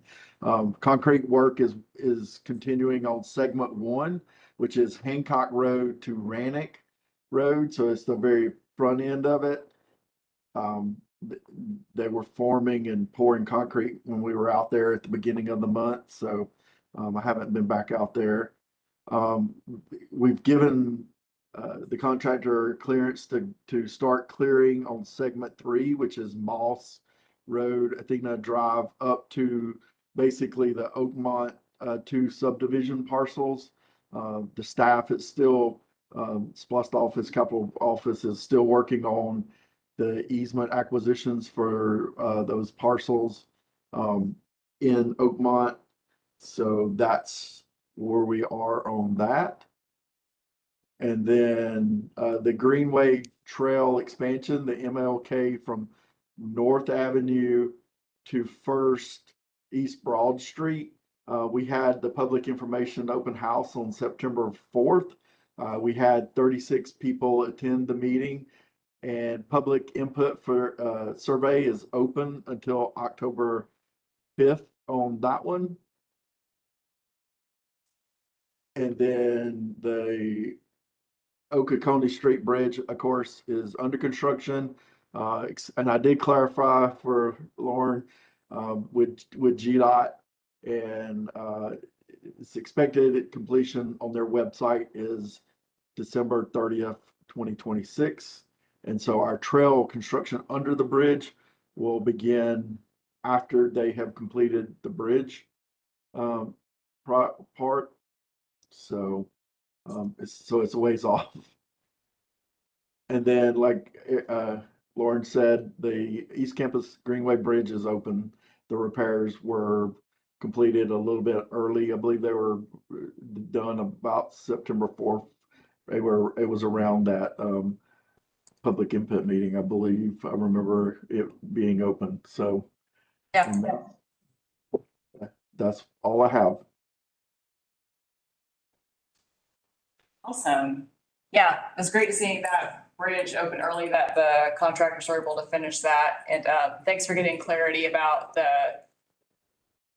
concrete work is continuing on segment 1, which is Hancock Road to Rannick Road. So it's the very front end of it. They were forming and pouring concrete when we were out there at the beginning of the month. So I haven't been back out there. We've given the contractor clearance to start clearing on segment 3, which is Moss Road, Athena Drive, up to basically the Oakmont 2 subdivision parcels. The staff is still, Splost office, capital office is still working on the easement acquisitions for those parcels in Oakmont. So that's where we are on that. And then the Greenway Trail expansion, the MLK from North Avenue to First East Broad Street. We had the public information open house on September 4th. We had 36 people attend the meeting, and public input for survey is open until October 5th on that one. And then the Okeechobee Street Bridge, of course, is under construction. And I did clarify for Lauren with GDOT, and it's expected completion on their website is December 30th, 2026. And so our trail construction under the bridge will begin after they have completed the bridge. part. So, it's a ways off. And then Lauren said, the East Campus Greenway Bridge is open. The repairs were completed a little bit early. I believe they were done about September 4th. It was around that public input meeting, I believe. I remember it being open. So Yeah. that's all I have. Awesome. Yeah, it was great to see that bridge open early, that the contractors were able to finish that. And thanks for getting clarity about the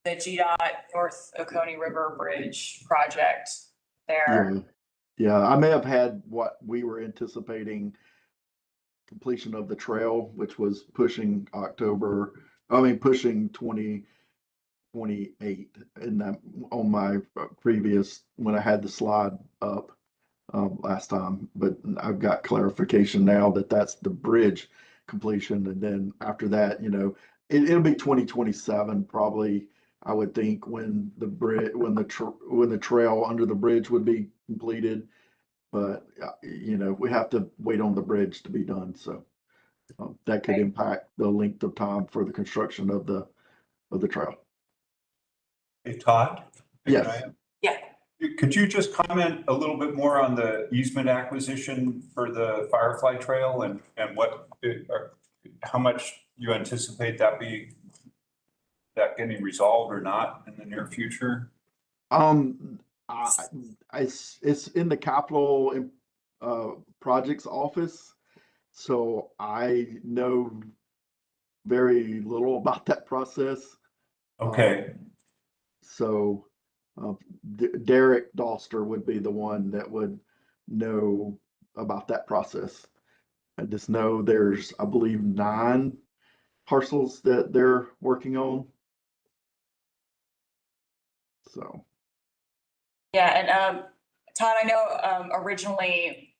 GDOT North Oconee River Bridge project there. Yeah. Yeah, I may have had what we were anticipating completion of the trail, which was pushing 2028 in that on my previous, when I had the slide up last time, but I've got clarification now that that's the bridge completion. And then after that, it'll be 2027 probably, I would think, when the trail under the bridge would be completed. But, we have to wait on the bridge to be done. So that could Right. impact the length of time for the construction of the trail. Hey, Todd? Yes. Yeah. Could you just comment a little bit more on the easement acquisition for the Firefly Trail and how much you anticipate that getting resolved or not in the near future? It's in the capital projects office, so I know very little about that process. Okay, So Derek Dolster would be the one that would know about that process. I just know there's, I believe, 9 parcels that they're working on. So. Yeah, and Todd, I know originally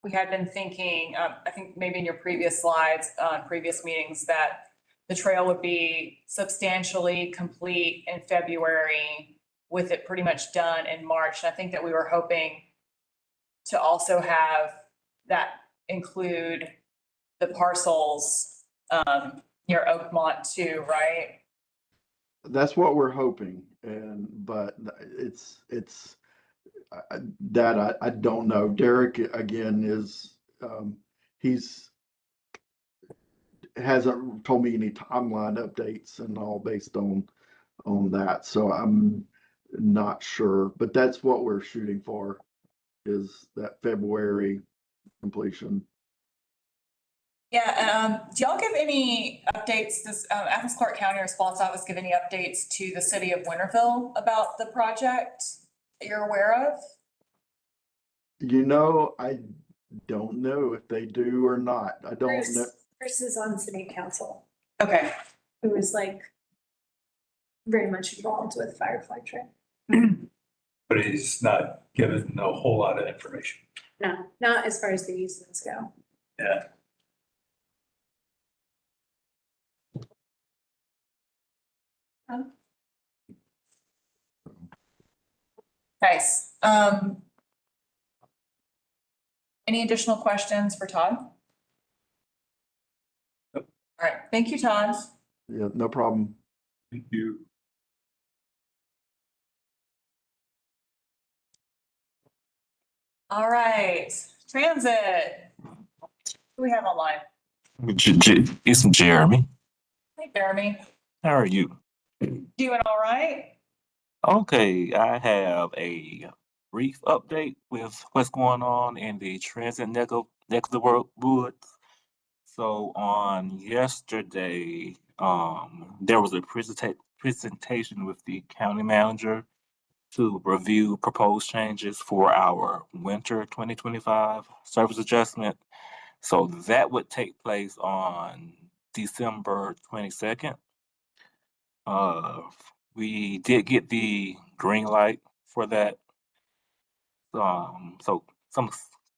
we had been thinking, I think maybe in your previous slides, previous meetings, that the trail would be substantially complete in February with it pretty much done in March. And I think that we were hoping to also have that include the parcels near Oakmont too, right? That's what we're hoping, but that I don't know. Derek again is he's hasn't told me any timeline updates and all based on that. So I'm not sure, but that's what we're shooting for, is that February completion. Yeah, do y'all give any updates, does Athens-Clarke County Response Office give any updates to the city of Winterville about the project that you're aware of? I don't know if they do or not. I don't know. Chris is on city council, Okay, who is very much involved with Firefly Trail. But he's not given a whole lot of information. No, not as far as the easements go. Yeah. nice. Any additional questions for Todd? Nope. All right, thank you, Todd. Yeah, no problem. thank you. All right, transit. Who we have online? It's Jeremy. Hey, Jeremy, How are you? doing all right? Okay, I have a brief update with what's going on in the transit neck of the woods. So on yesterday, there was a presentation with the county manager to review proposed changes for our winter 2025 service adjustment. So that would take place on December 22nd. We did get the green light for that. So some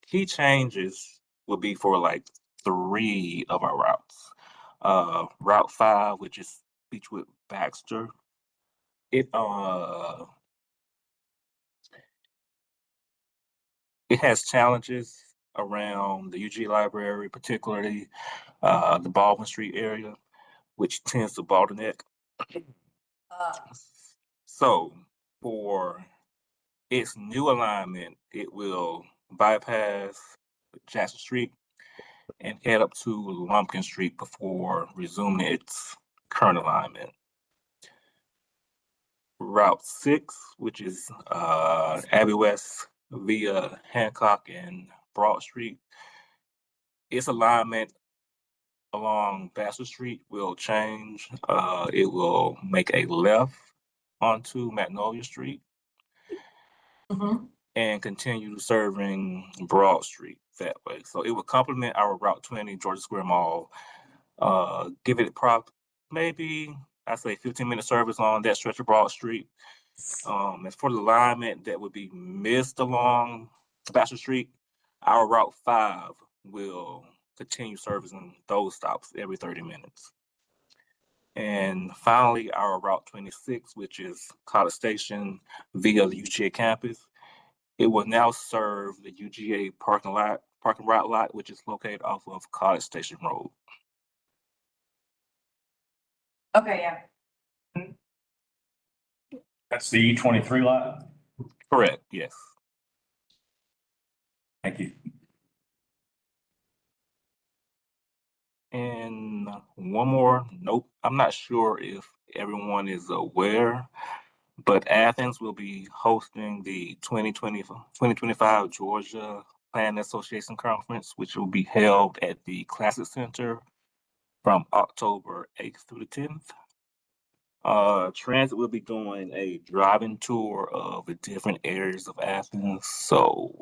key changes will be for like 3 of our routes. Route 5, which is Beechwood Baxter. It It has challenges around the UG library, particularly the Baldwin Street area, which tends to bottleneck. So for its new alignment, it will bypass Jackson Street and head up to Lumpkin Street before resuming its current alignment. Route 6, which is Abbey West via Hancock and Broad Street, its alignment along Vassar Street will change. It will make a left onto Magnolia Street and continue serving Broad Street that way. So it will complement our Route 20 Georgia Square Mall. Give it maybe I say 15-minute service on that stretch of Broad Street. As for the alignment that would be missed along Vassar Street, our Route 5 will continue servicing those stops every 30 minutes. And finally, our Route 26, which is College Station via the UGA campus, it will now serve the UGA parking route lot, which is located off of College Station Road. Okay, yeah. That's the E23 lot? Correct, yes. Thank you. And one more note, I'm not sure if everyone is aware, but Athens will be hosting the 2025 Georgia Planning Association Conference, which will be held at the Classic Center from October 8th through the 10th. Transit will be doing a driving tour of the different areas of Athens, so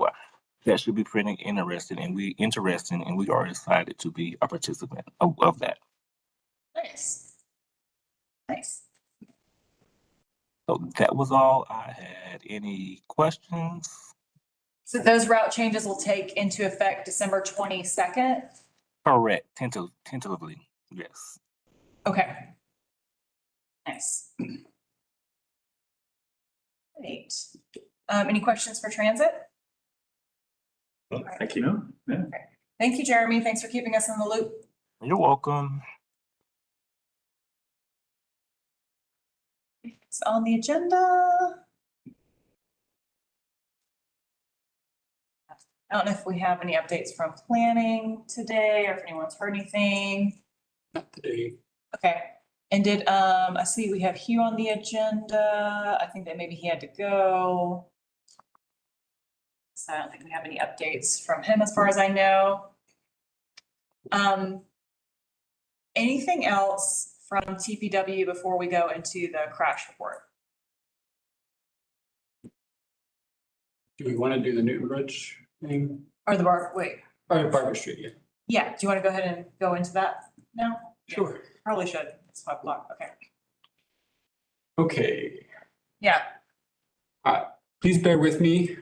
that should be pretty interesting, and we are excited to be a participant of that. Nice. Nice. So that was all I had. Any questions? So those route changes will take into effect December 22nd? Correct, tentatively, yes. Okay. Nice. Great. Any questions for transit? Thank you. Yeah. Thank you, Jeremy. Thanks for keeping us in the loop. You're welcome. It's on the agenda. I don't know if we have any updates from planning today or if anyone's heard anything. Not today. Okay. And did, I see we have Hugh on the agenda. I think that maybe he had to go. So I don't think we have any updates from him as far as I know. Anything else from TPW before we go into the crash report? Do we want to do the Newton Bridge thing? Or the wait. Or Barber Street, yeah. Yeah, do you want to go ahead and go into that now? Sure. Probably should. It's 5 o'clock. Okay. Okay. Yeah. Please bear with me.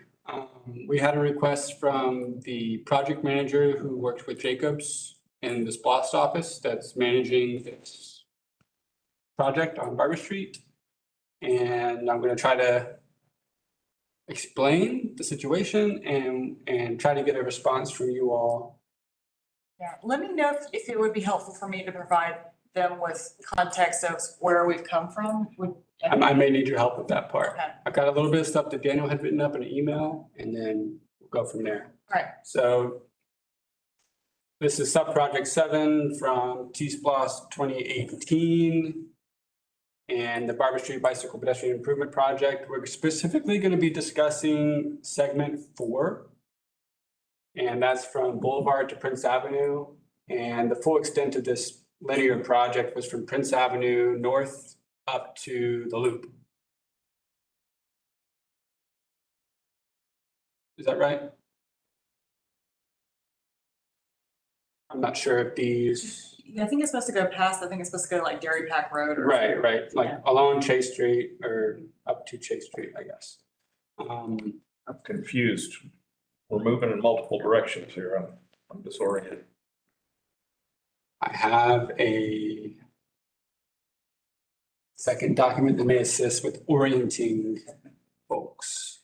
We had a request from the project manager who worked with Jacobs in the SPLOST office that's managing this project on Barber Street. And I'm going to try to explain the situation and try to get a response from you all. Yeah. Let me know if it would be helpful for me to provide them with context of where we've come from. I may need your help with that part. Okay. I've got a little bit of stuff that Daniel had written up in an email, and then we'll go from there. All right. So this is sub-project 7 from T-SPLOST 2018 and the Barber Street Bicycle Pedestrian Improvement Project. We're specifically going to be discussing segment 4, and that's from Boulevard to Prince Avenue. And the full extent of this linear project was from Prince Avenue north up to the Loop. Is that right? I'm not sure if these. Yeah, I think it's supposed to go past, I think it's supposed to go like Dairy Pack Road or. Right, like along Chase Street or up to Chase Street, I guess. I'm confused. We're moving in multiple directions here. I'm disoriented. I have a second document that may assist with orienting folks.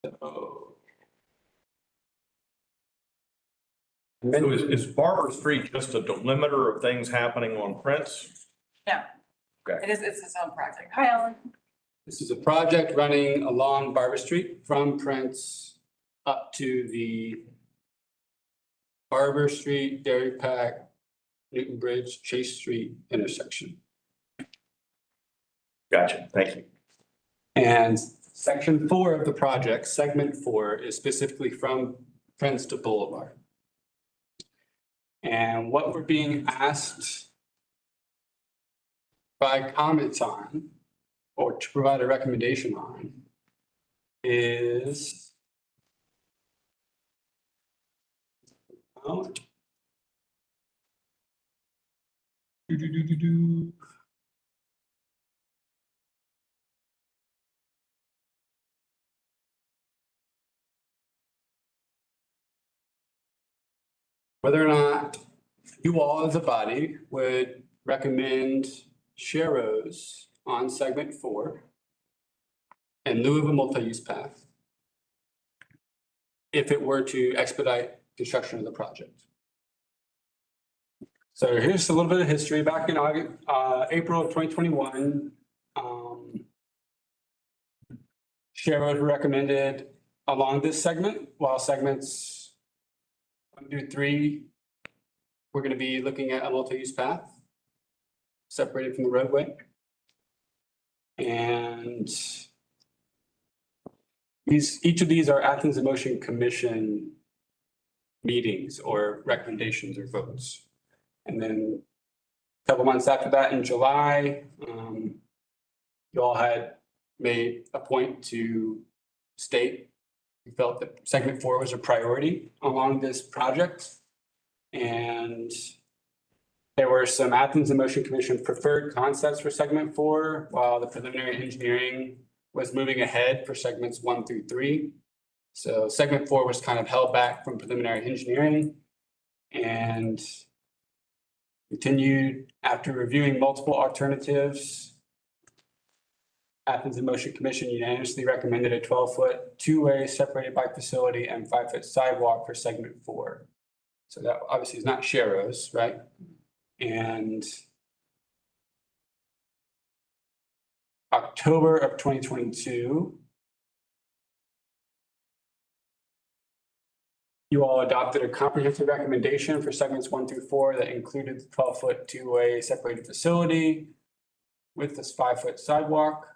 So. So is Barber Street just a delimiter of things happening on Prince? No. Okay. It's its own project. Hi, Ellen. This is a project running along Barber Street from Prince up to the Barber Street, Dairy Pack, Newton Bridge, Chase Street intersection. Gotcha, thank you. And section 4 of the project, segment 4, is specifically from Prince to Boulevard. And what we're being asked by comments on, or to provide a recommendation on, is whether or not you all as a body would recommend Sharrows on segment 4 in lieu of a multi-use path if it were to expedite construction of the project. So here's a little bit of history. Back in April of 2021, Sharrows recommended along this segment, while segments 1 through 3, we're going to be looking at a multi-use path separated from the roadway. And each of these are Athens in Motion Commission meetings or recommendations or votes. And then a couple months after that, in July, you all had made a point to state you felt that segment 4 was a priority along this project. And there were some Athens in Motion Commission preferred concepts for segment 4, while the preliminary engineering was moving ahead for segments 1 through 3. So segment 4 was kind of held back from preliminary engineering and continued after reviewing multiple alternatives. Athens in Motion Commission unanimously recommended a 12-foot two-way separated bike facility and 5-foot sidewalk for segment 4. So that obviously is not Sharrows, right? And October of 2022, you all adopted a comprehensive recommendation for segments 1 through 4 that included the 12-foot two-way separated facility with this 5-foot sidewalk,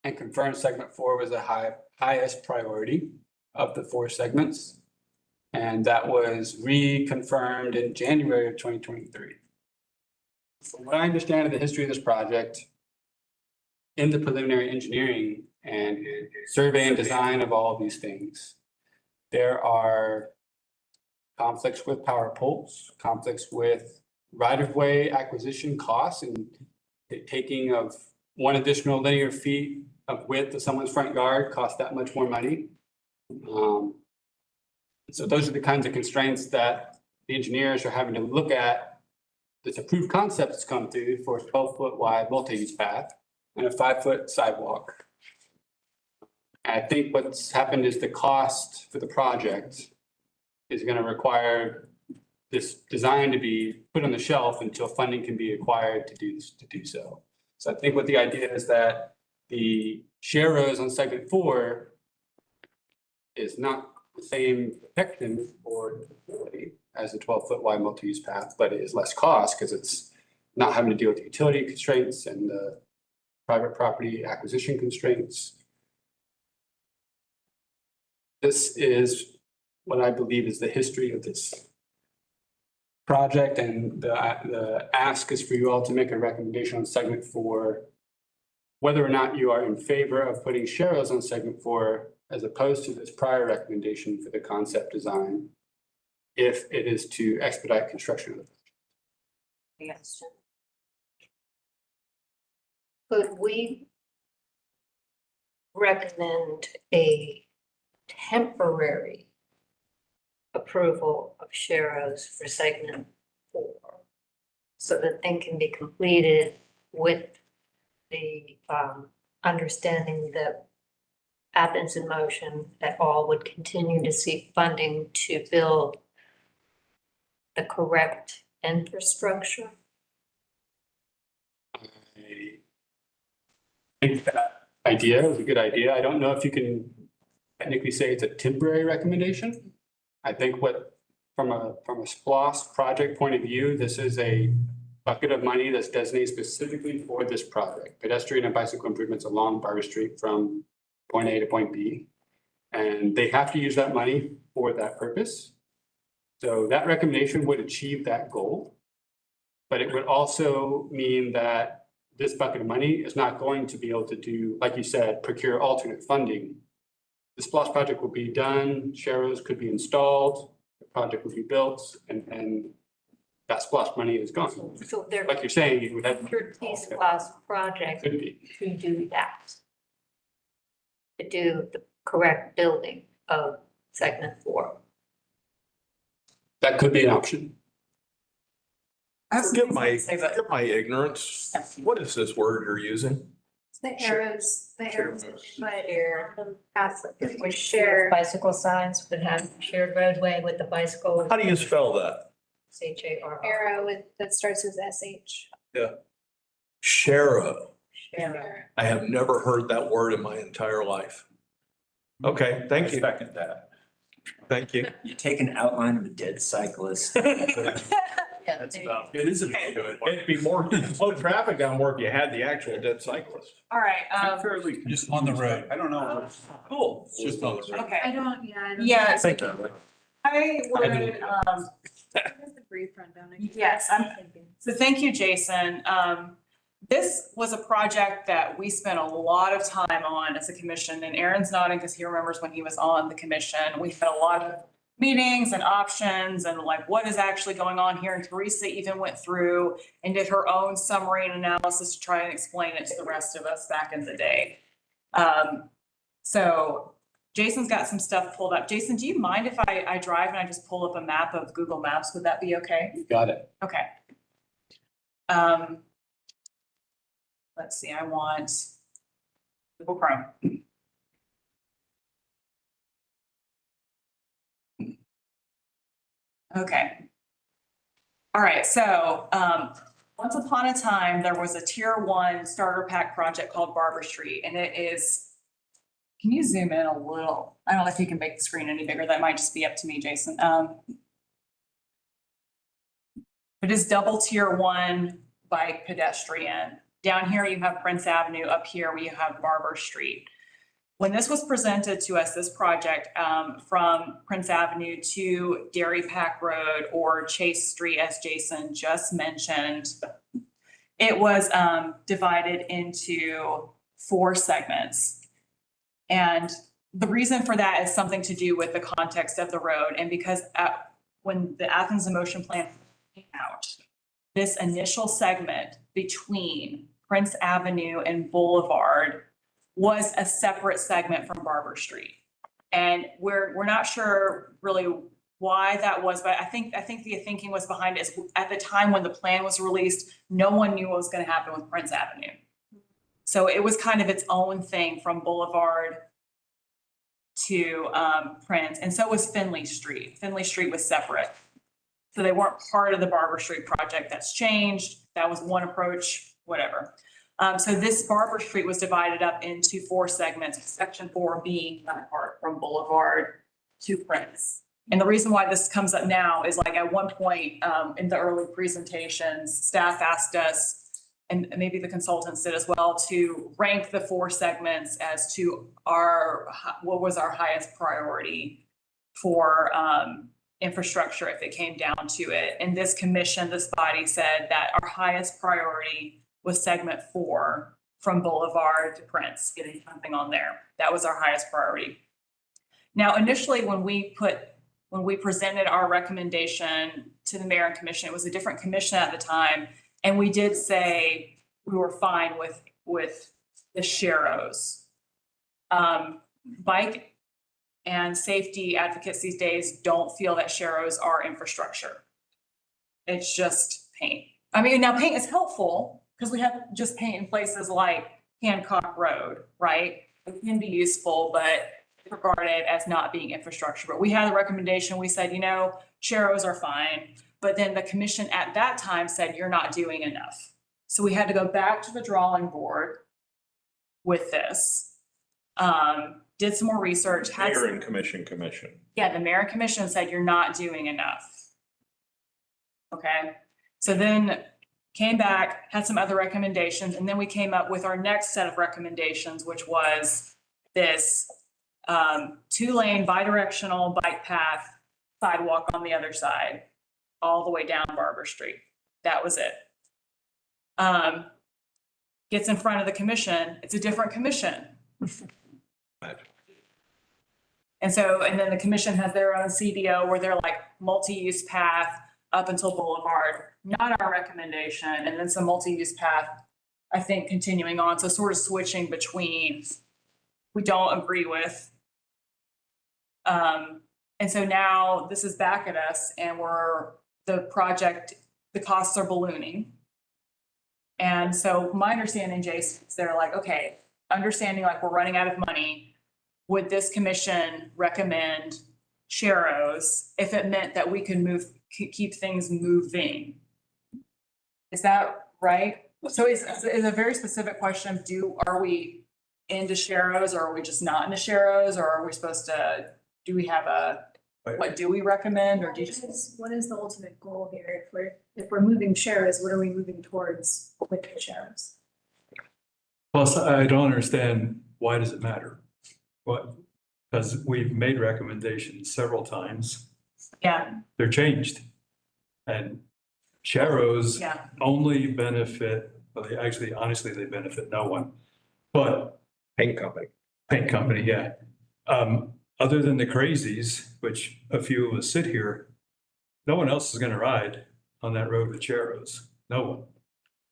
and confirmed segment 4 was the highest priority of the 4 segments. And that was reconfirmed in January of 2023. From what I understand of the history of this project, in the preliminary engineering and survey and design of all of these things, there are conflicts with power poles, conflicts with right-of-way acquisition costs and the taking of 1 additional linear feet of width of someone's front yard costs that much more money. So those are the kinds of constraints that the engineers are having to look at. This approved concept that's come through for a 12-foot wide multi-use path and a 5-foot sidewalk. I think what's happened is the cost for the project is going to require this design to be put on the shelf until funding can be acquired to do so. So I think what the idea is that the Sharrows on segment 4 is not the same protection or ability as a 12-foot wide multi-use path, but it is less cost because it's not having to deal with the utility constraints and the private property acquisition constraints. This is what I believe is the history of this project, and the ask is for you all to make a recommendation on segment 4, whether or not you are in favor of putting Sharrows on segment 4 as opposed to this prior recommendation for the concept design, if it is to expedite construction of the project. Yes. Could we recommend a temporary approval of Sharrows for segment 4 so that thing can be completed with the understanding that Athens in Motion at all would continue to seek funding to build the correct infrastructure? I think that idea is a good idea. I don't know if you can technically say it's a temporary recommendation. I think from a SPOS project point of view, this is a bucket of money that's designated specifically for this project, pedestrian and bicycle improvements along Barber Street from point A to point B. And they have to use that money for that purpose. So that recommendation would achieve that goal. But it would also mean that this bucket of money is not going to be able to do, like you said, procure alternate funding. The SPOS project will be done, sharrows could be installed, the project will be built, and that SPOS money is gone. So there Like you're saying, you would have. could be SPOS project Could be. to do that. To do the correct building of segment 4. That could be an option. Forgive my ignorance. What is this word you're using? The arrows, but Share. we share. Bicycle signs would have shared roadway with the bicycle. How do you spell that? SHARO. Arrow that starts with SH. Sharrow. Share. I have never heard that word in my entire life. Okay, thank you. Second that. Thank you. You take an outline of a dead cyclist. That's about. It is a bit good. It'd be more slow traffic on work. You had the actual dead cyclist. All right, Fairly. Just on the road. I don't know. Cool. Just on the road. okay. I don't. Yeah, Thank you. I would, That's the brief rundown. Yes, so thank you, Jason. This was a project that we spent a lot of time on as a commission, and Aaron's nodding because he remembers when he was on the commission. We had a lot of meetings and options and like what is actually going on here. And Teresa even went through and did her own summary and analysis to try and explain it to the rest of us back in the day. So Jason's got some stuff pulled up. Jason, do you mind if I drive and I just pull up a map of Google Maps? Would that be okay? You got it. Okay. Let's see, I want Google Chrome. Okay. All right, so once upon a time, there was a tier 1 starter pack project called Barber Street, and it is, can you zoom in a little? I don't know if you can make the screen any bigger. That might just be up to me, Jason. It is double tier 1 bike pedestrian. Down here, you have Prince Avenue. Up here, we have Barber Street. When this was presented to us, this project from Prince Avenue to Dairy Pack Road or Chase Street, as Jason just mentioned, it was divided into 4 segments. And the reason for that is something to do with the context of the road. And because when the Athens in Motion plan came out, this initial segment between Prince Avenue and Boulevard was a separate segment from Barber Street. And we're not sure really why that was, but I think the thinking was behind it is at the time when the plan was released, no one knew what was going to happen with Prince Avenue. So it was kind of its own thing from Boulevard to Prince, and so was Finley Street. Finley Street was separate. So they weren't part of the Barber Street project. That's changed. That was one approach, whatever. So this Barber Street was divided up into 4 segments, section 4 being that part from Boulevard to Prince. And the reason why this comes up now is like at one point in the early presentations, staff asked us, and maybe the consultants did as well, to rank the 4 segments as to what was our highest priority for infrastructure if it came down to it. And this commission, this body said that our highest priority was segment 4 from Boulevard to Prince, getting something on there. That was our highest priority. Now, initially, when we presented our recommendation to the mayor and commission, it was a different commission at the time. And we did say we were fine with the sharrows. Bike and safety advocates these days don't feel that sharrows are infrastructure. It's just paint. I mean, now paint is helpful because we have just paint in places like Hancock Road, right? it can be useful, but regarded as not being infrastructure. But we had a recommendation, we said, sharrows are fine. But then the commission at that time said, you're not doing enough. So we had to go back to the drawing board with this. Did some more research. Mayor and commission. Yeah, the mayor and commission said you're not doing enough. Okay, so then came back, had some other recommendations, and then we came up with our next set of recommendations, which was this 2-lane bidirectional bike path sidewalk on the other side, all the way down Barber Street. That was it. Gets in front of the commission, it's a different commission. And then the commission has their own CDO where they're like multi-use path up until Boulevard, not our recommendation, and then some multi-use path, I think, continuing on. So sort of switching between we don't agree with. And so now this is back at us and the costs are ballooning. And so my understanding, Jason, is they're like, okay, understanding like we're running out of money, would this commission recommend sharrows if it meant that we could keep things moving? Is that right? So it's a very specific question. Are we into sharrows or are we just not into sharrows, or are we supposed to, do we have what do we recommend, or do you just? What is the ultimate goal here? If we're moving sharrows, what are we moving towards with the sharrows? Plus, I don't understand, why does it matter? What, because we've made recommendations several times. Yeah, They're changed. And sharrows yeah, only benefit, well, honestly, they benefit no one. But Paint company. yeah. Other than the crazies, which a few of us sit here, no one else is gonna ride on that road with sharrows. No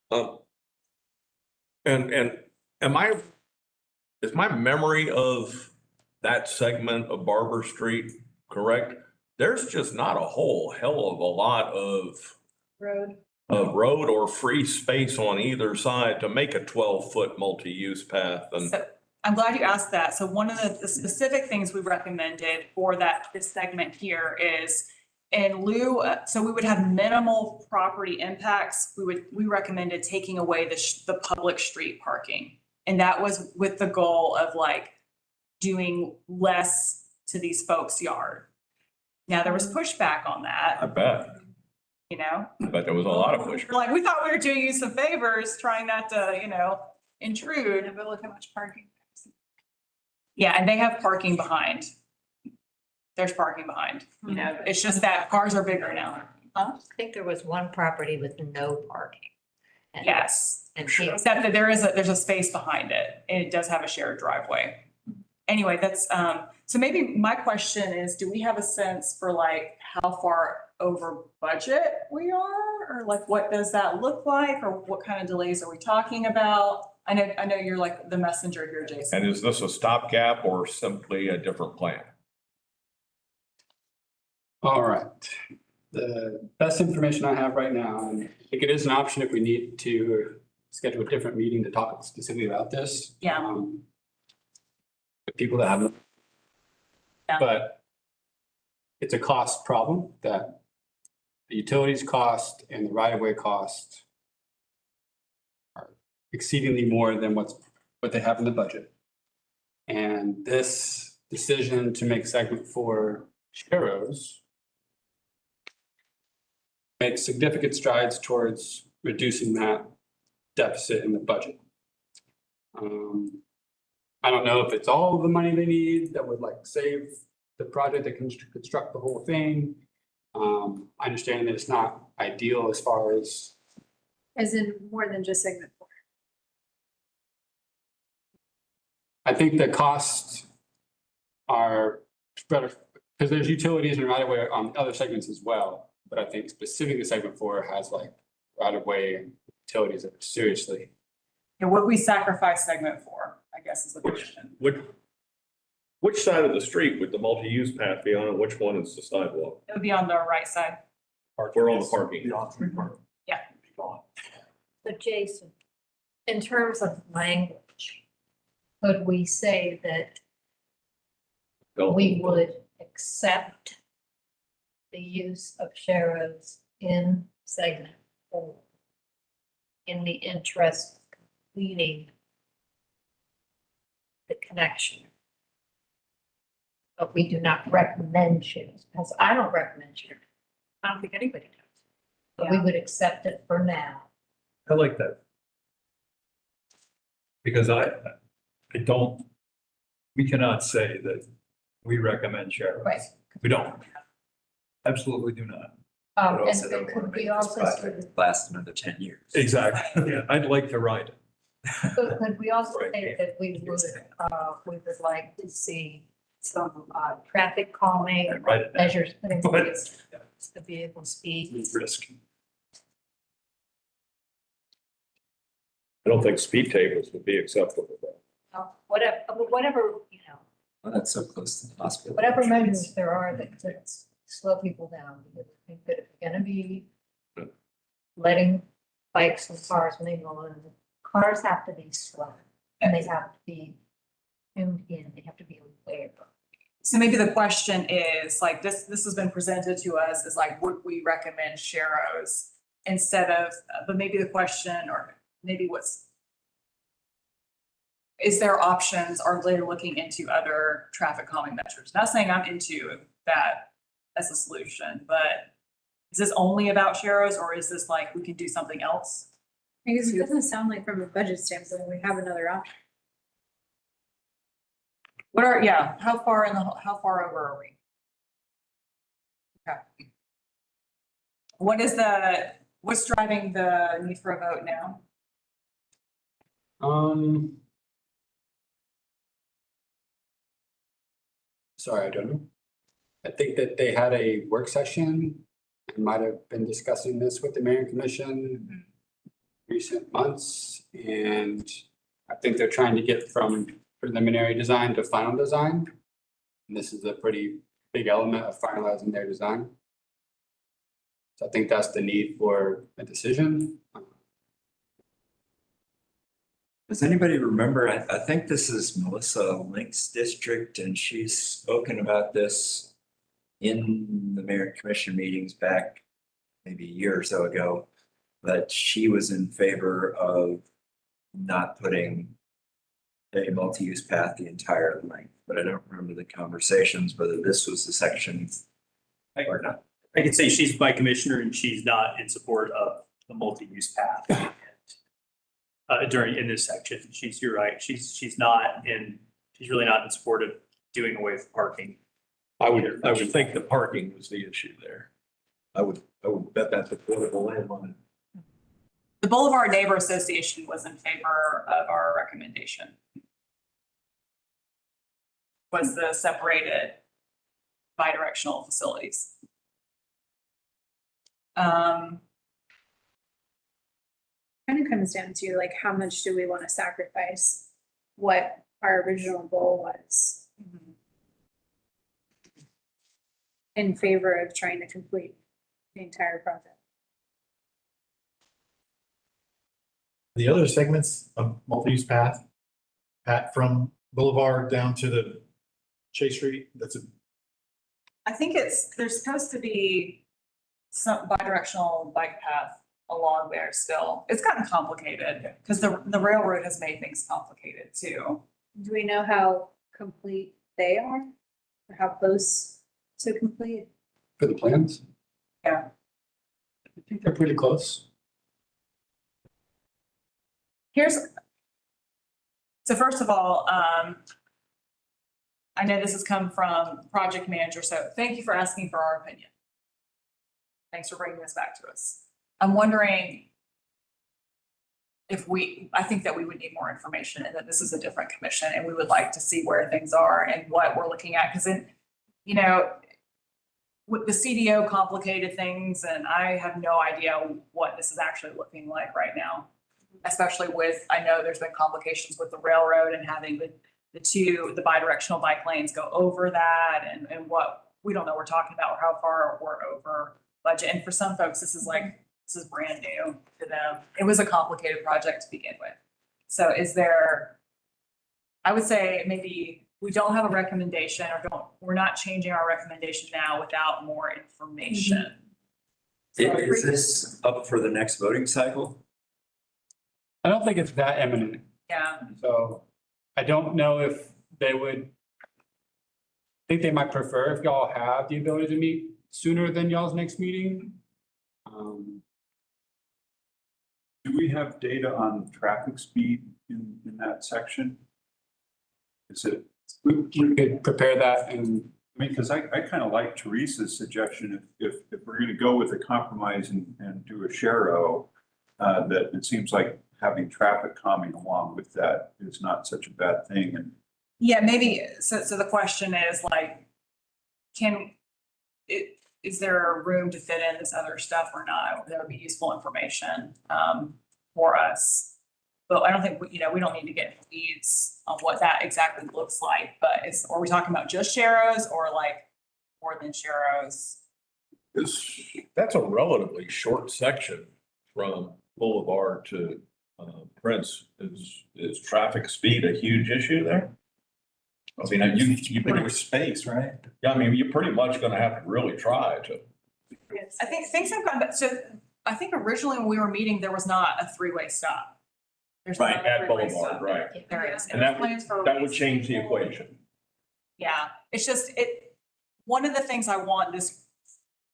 one. And is my memory of that segment of Barber Street correct? There's just not a whole hell of a lot of road or free space on either side to make a 12-foot multi-use path. And so I'm glad you asked that. So one of the specific things we recommended for this segment here is in lieu, so we would have minimal property impacts. We recommended taking away the public street parking. And that was with the goal of like doing less to these folks' yard. Now there was pushback on that. I bet. I bet there was a lot of pushback. Like, we thought we were doing you some favors, trying not to, intrude. But look how much parking. Yeah, and they have parking behind. There's parking behind, it's just that cars are bigger now. Huh? I think there was one property with no parking. And- Yes, And except that there's a space behind it and it does have a shared driveway. Anyway, that's, so maybe my question is, do we have a sense for like how far over budget we are? Or like, what does that look like? Or what kind of delays are we talking about? I know you're like the messenger here, Jason. And is this a stopgap or simply a different plan? All right. The best information I have right now, and I think it is an option if we need to schedule a different meeting to talk specifically about this. Yeah. The people that haven't. Yeah. But it's a cost problem that the utilities cost and the right-of-way cost are exceedingly more than what they have in the budget. And this decision to make segment 4 sharrows makes significant strides towards reducing that deficit in the budget. I don't know if it's all the money they need that would like save the project that can construct the whole thing. I understand that it's not ideal as far as. As in more than just segment 4. I think the costs are spread because there's utilities and right of way on other segments as well. But I think specifically segment 4 has like right of way and utilities that are seriously. And what we sacrifice segment 4, I guess is the question. Which side of the street would the multi-use path be on and which one is the sidewalk? It would be on the right side. We're on the parking. So Jason, in terms of language, Could we say that we would accept the use of sharrows in segment 4 in the interest of completing the connection? But we do not recommend sharrows, because I don't recommend sharrows. I don't think anybody does. But we would accept it for now. I like that. Because I don't, we cannot say that we recommend sharrows. Right. We don't. Absolutely do not. And it could be also, Last another 10 years. Exactly. Yeah, I'd like to ride it. could we also say that we would like to see some, traffic calming Write it down. measures put in place, the vehicle speed. Risk. I don't think speed tables would be acceptable. Whatever, you know, Well, that's so close to the hospital. whatever measures there are that slow people down, because I think that if you're gonna be letting bikes and cars mingle, and cars have to be slow, and they have to be tuned in, they have to be aware. So maybe the question is, like, this has been presented to us as like, would we recommend sharrows instead of, but maybe the question, or maybe is there options, are they looking into other traffic calming measures? Not saying I'm into that as a solution, but is this only about sharrows, or is this like, we can do something else? Because it doesn't sound like from a budget standpoint, we have another option. How far over are we? Okay. What's driving the need for a vote now? Sorry, I don't know. I think that they had a work session and might have been discussing this with the mayor and commission recent months. And I think they're trying to get from preliminary design to final design. And this is a pretty big element of finalizing their design. So I think that's the need for a decision. Does anybody remember, I think this is Melissa Link's district, and she's spoken about this in the mayor and commission meetings back maybe a year or so ago, but she was in favor of not putting a multi-use path the entire length, but I don't remember the conversations, whether this was the section or not. I could say she's my commissioner and she's not in support of the multi-use path. In this section, you're right, she's really not in support of doing away with parking. I would think the parking was the issue there. I would bet that's a political landmine. The Boulevard Neighbor Association was in favor of our recommendation. Was the separated bidirectional facilities. Kind of comes down to like, how much do we want to sacrifice what our original goal was in favor of trying to complete the entire project? The other segments of multi-use path, from Boulevard down to the Chase Street, I think there's supposed to be some bidirectional bike path along there still. It's gotten complicated because the railroad has made things complicated too. Do we know how complete they are? Or how close to complete? For the plans? Yeah. I think they're pretty close. So first of all, I know this has come from project manager, so thank you for asking for our opinion. Thanks for bringing this back to us. I'm wondering I think that we would need more information and that this is a different commission and we would like to see where things are and what we're looking at. Because with the CDO complicated things, and I have no idea what this is actually looking like right now. Especially I know there's been complications with the railroad and having the bidirectional bike lanes go over that and what, we don't know we're talking about, or how far we're over budget. And for some folks, this is brand new to them. It was a complicated project to begin with. So is there I would say maybe we don't have a recommendation or we're not changing our recommendation now without more information. Is this up for the next voting cycle? I don't think it's that imminent. Yeah, So I don't know if they would. I think they might prefer if y'all have the ability to meet sooner than y'all's next meeting. Do we have data on traffic speed in that section? Is it, We could prepare that and I mean, because I kind of like Teresa's suggestion, if we're going to go with a compromise and do a share-o, that it seems like having traffic calming along with that is not such a bad thing. And yeah, maybe, so the question is like, is there room to fit in this other stuff or not? That would be useful information, for us. But I don't think, we don't need to get into weeds on what that exactly looks like, but are we talking about just sharrows or like more than sharrows? That's a relatively short section from Boulevard to Prince. Is traffic speed a huge issue there? I mean, you More space, right? yeah, I mean, you're pretty much gonna have to really try to. I think things have gotten, so I think originally when we were meeting, there was not a three-way stop. There's not Right, a at three-way Boulevard, stop. right. There is. And there's that plans for That would change the equation. Yeah, it's just, one of the things I want this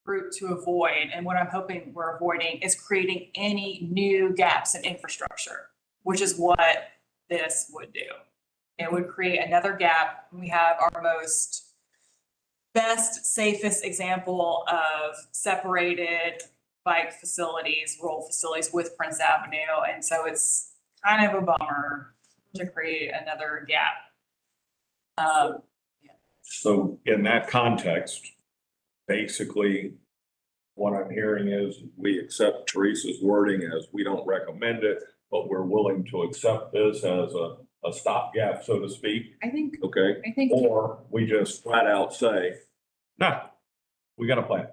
group to avoid, and what I'm hoping we're avoiding, is creating any new gaps in infrastructure, which is what this would do. It would create another gap. We have our best, safest example of separated bike facilities, roll facilities with Prince Avenue. And so it's kind of a bummer to create another gap. So in that context, basically, what I'm hearing is we accept Teresa's wording as we don't recommend it, but we're willing to accept this as a stopgap, so to speak, I think, okay? Or we just flat out say, nah, we got a plan.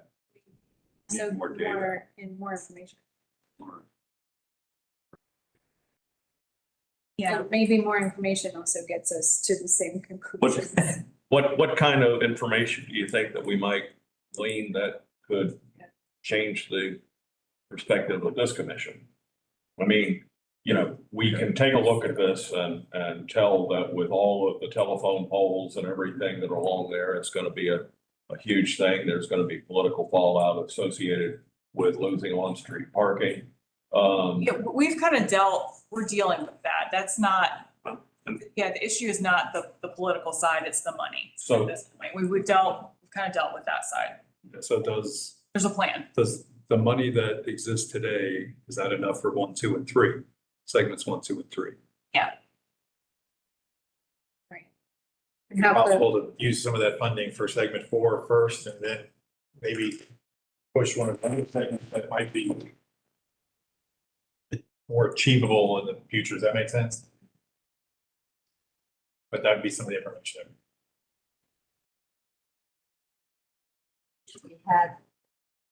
so more data. more information. Yeah, So maybe more information also gets us to the same conclusion. What kind of information do you think that we might glean that could change the perspective of this commission? I mean, we can take a look at this and tell that with all of the telephone poles and everything that are along there, it's gonna be a huge thing. There's gonna be political fallout associated with losing on-street parking. yeah, we've kind of we're dealing with that. That's not, yeah, the issue is not the political side, it's the money. So- At this point, we've kind of dealt with that side. So does There's a plan. the money that exists today, is that enough for 1, 2, and 3? Segments 1, 2, and 3? And how could- Possible to use some of that funding for segment 4 first and then maybe push one of the other segments that might be more achievable in the future. Does that make sense? But that'd be some of the information. We had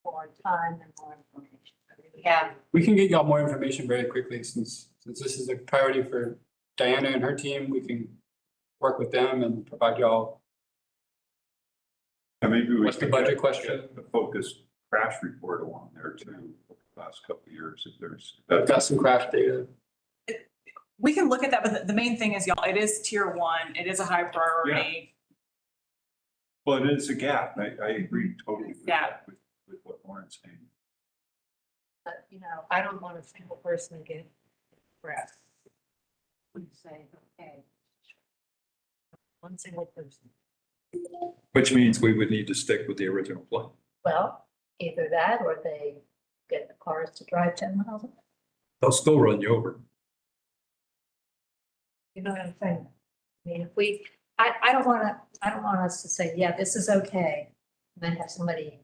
more time and more information. Yeah. we can get y'all more information very quickly since this is a priority for Diana and her team. We can work with them and provide y'all. yeah, maybe we What's the could budget get question? a focused crash report along there too, over the last couple of years, if there's. I've got some craft data. We can look at that, but the main thing is, y'all, it is tier 1. It is a high priority. Well, it is a gap. I agree totally with Yeah. that, with what Lauren's saying. But, I don't want a single person to get breath. We say, okay. One single person. Which means we would need to stick with the original plan. Well, either that or they get the cars to drive 10 miles. They'll still run you over. You know what I'm saying? I mean, if I don't want us to say, yeah, this is okay, and then have somebody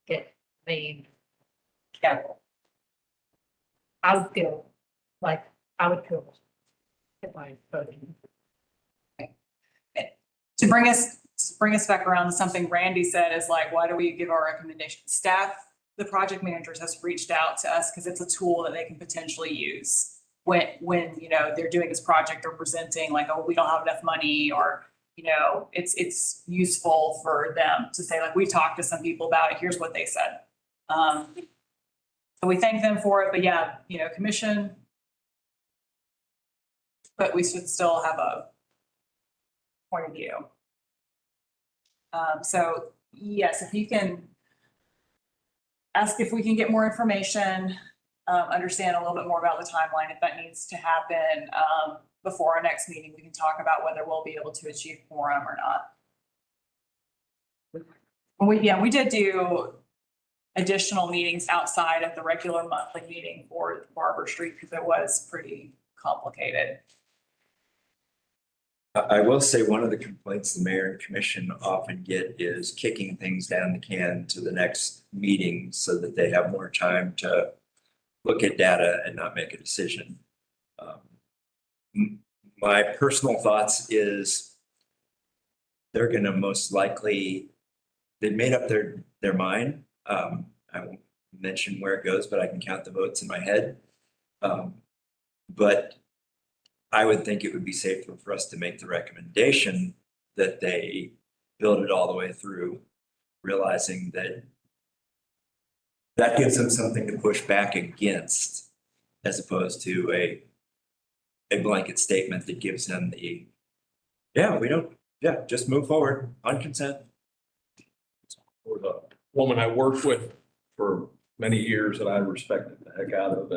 get maimed. Yeah. I would feel if I voted. To bring us back around to something Randy said is like, why do we give our recommendation? Staff, the project managers has reached out to us because it's a tool that they can potentially use. when, you know, they're doing this project, they're presenting like, oh, we don't have enough money, or, you know, it's useful for them to say, like, we talked to some people about it, here's what they said. So we thank them for it, but yeah, you know, commission. But we should still have a point of view. So yes, if you can ask if we can get more information, understand a little bit more about the timeline, if that needs to happen, before our next meeting, we can talk about whether we'll be able to achieve quorum or not. We did do additional meetings outside of the regular monthly meeting for Barber Street because it was pretty complicated. I will say one of the complaints the mayor and commission often get is kicking things down the can to the next meeting so that they have more time to look at data and not make a decision. My personal thoughts is they're gonna most likely, they've made up their mind. I won't mention where it goes, but I can count the votes in my head. But I would think it would be safer for us to make the recommendation that they build it all the way through, realizing that that gives them something to push back against, as opposed to a blanket statement that gives them the, just move forward on consent. For the woman I worked with for many years that I respected the heck out of,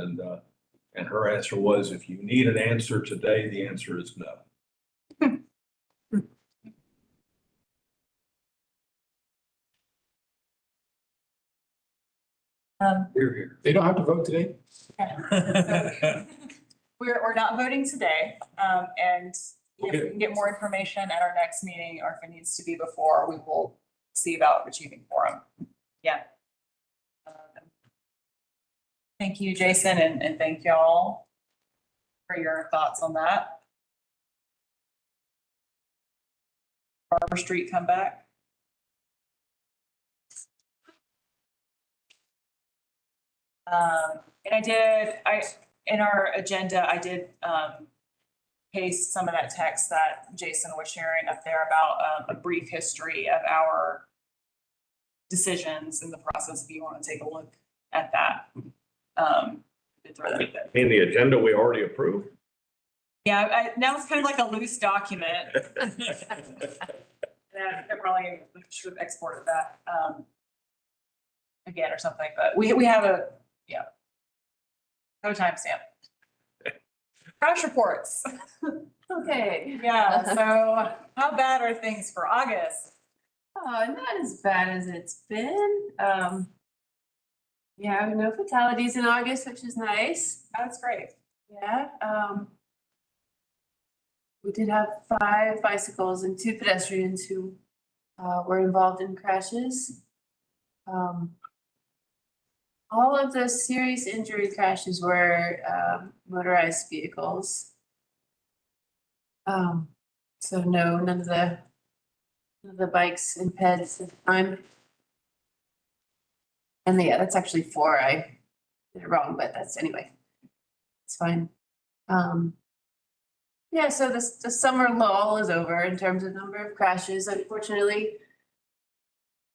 and her answer was, if you need an answer today, the answer is no. Here, here. They don't have to vote today? We're not voting today, and if we can get more information at our next meeting, or if it needs to be before, we will see about achieving quorum. Yeah. Thank you, Jason, and thank y'all for your thoughts on that. Barber Street come back. And in our agenda, I did paste some of that text that Jason was sharing up there about a brief history of our decisions in the process, if you want to take a look at that. In the agenda we already approved? Yeah, now it's kind of like a loose document. Yeah, I probably should have exported that again or something, but we have a, yeah. No timestamp. Crash reports. Okay. Yeah, so how bad are things for August? Not as bad as it's been. Yeah, no fatalities in August, which is nice. That's great. Yeah, we did have 5 bicycles and 2 pedestrians who were involved in crashes. All of the serious injury crashes were motorized vehicles. So no, none of the bikes and peds this time. And yeah, that's actually 4. I did it wrong, but that's anyway. It's fine. Yeah, so the summer lull is over in terms of number of crashes, unfortunately.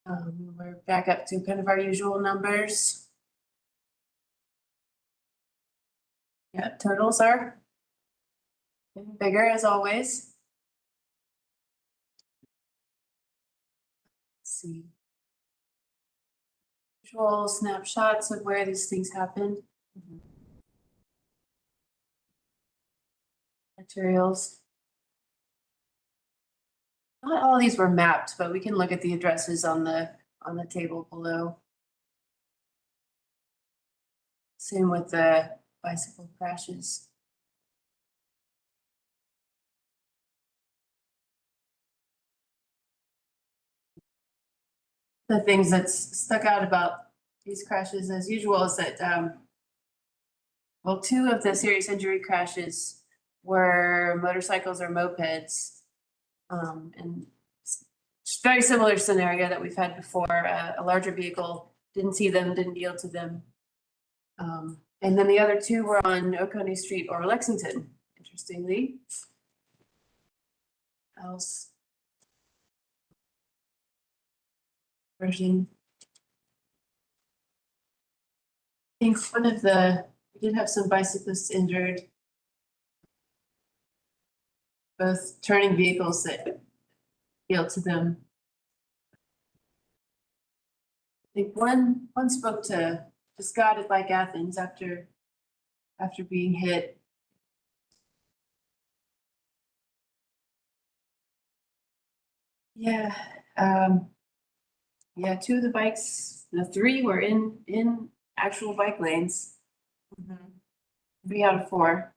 We're back up to kind of our usual numbers. Yeah, totals are getting bigger as always. Let's see. Visual snapshots of where these things happened. Materials. Not all these were mapped, but we can look at the addresses on the table below. Same with the bicycle crashes. The things that's stuck out about these crashes as usual is that, well, 2 of the serious injury crashes were motorcycles or mopeds. And it's very similar scenario that we've had before. A larger vehicle didn't see them, didn't yield to them. And then the other two were on Oconee Street or Lexington, interestingly. Else. Version. I think we did have some bicyclists injured. Both turning vehicles that appealed to them. I think one spoke to Scott at Bike Athens after being hit. Yeah, yeah, two of the bikes, the three were in actual bike lanes. 3 out of 4.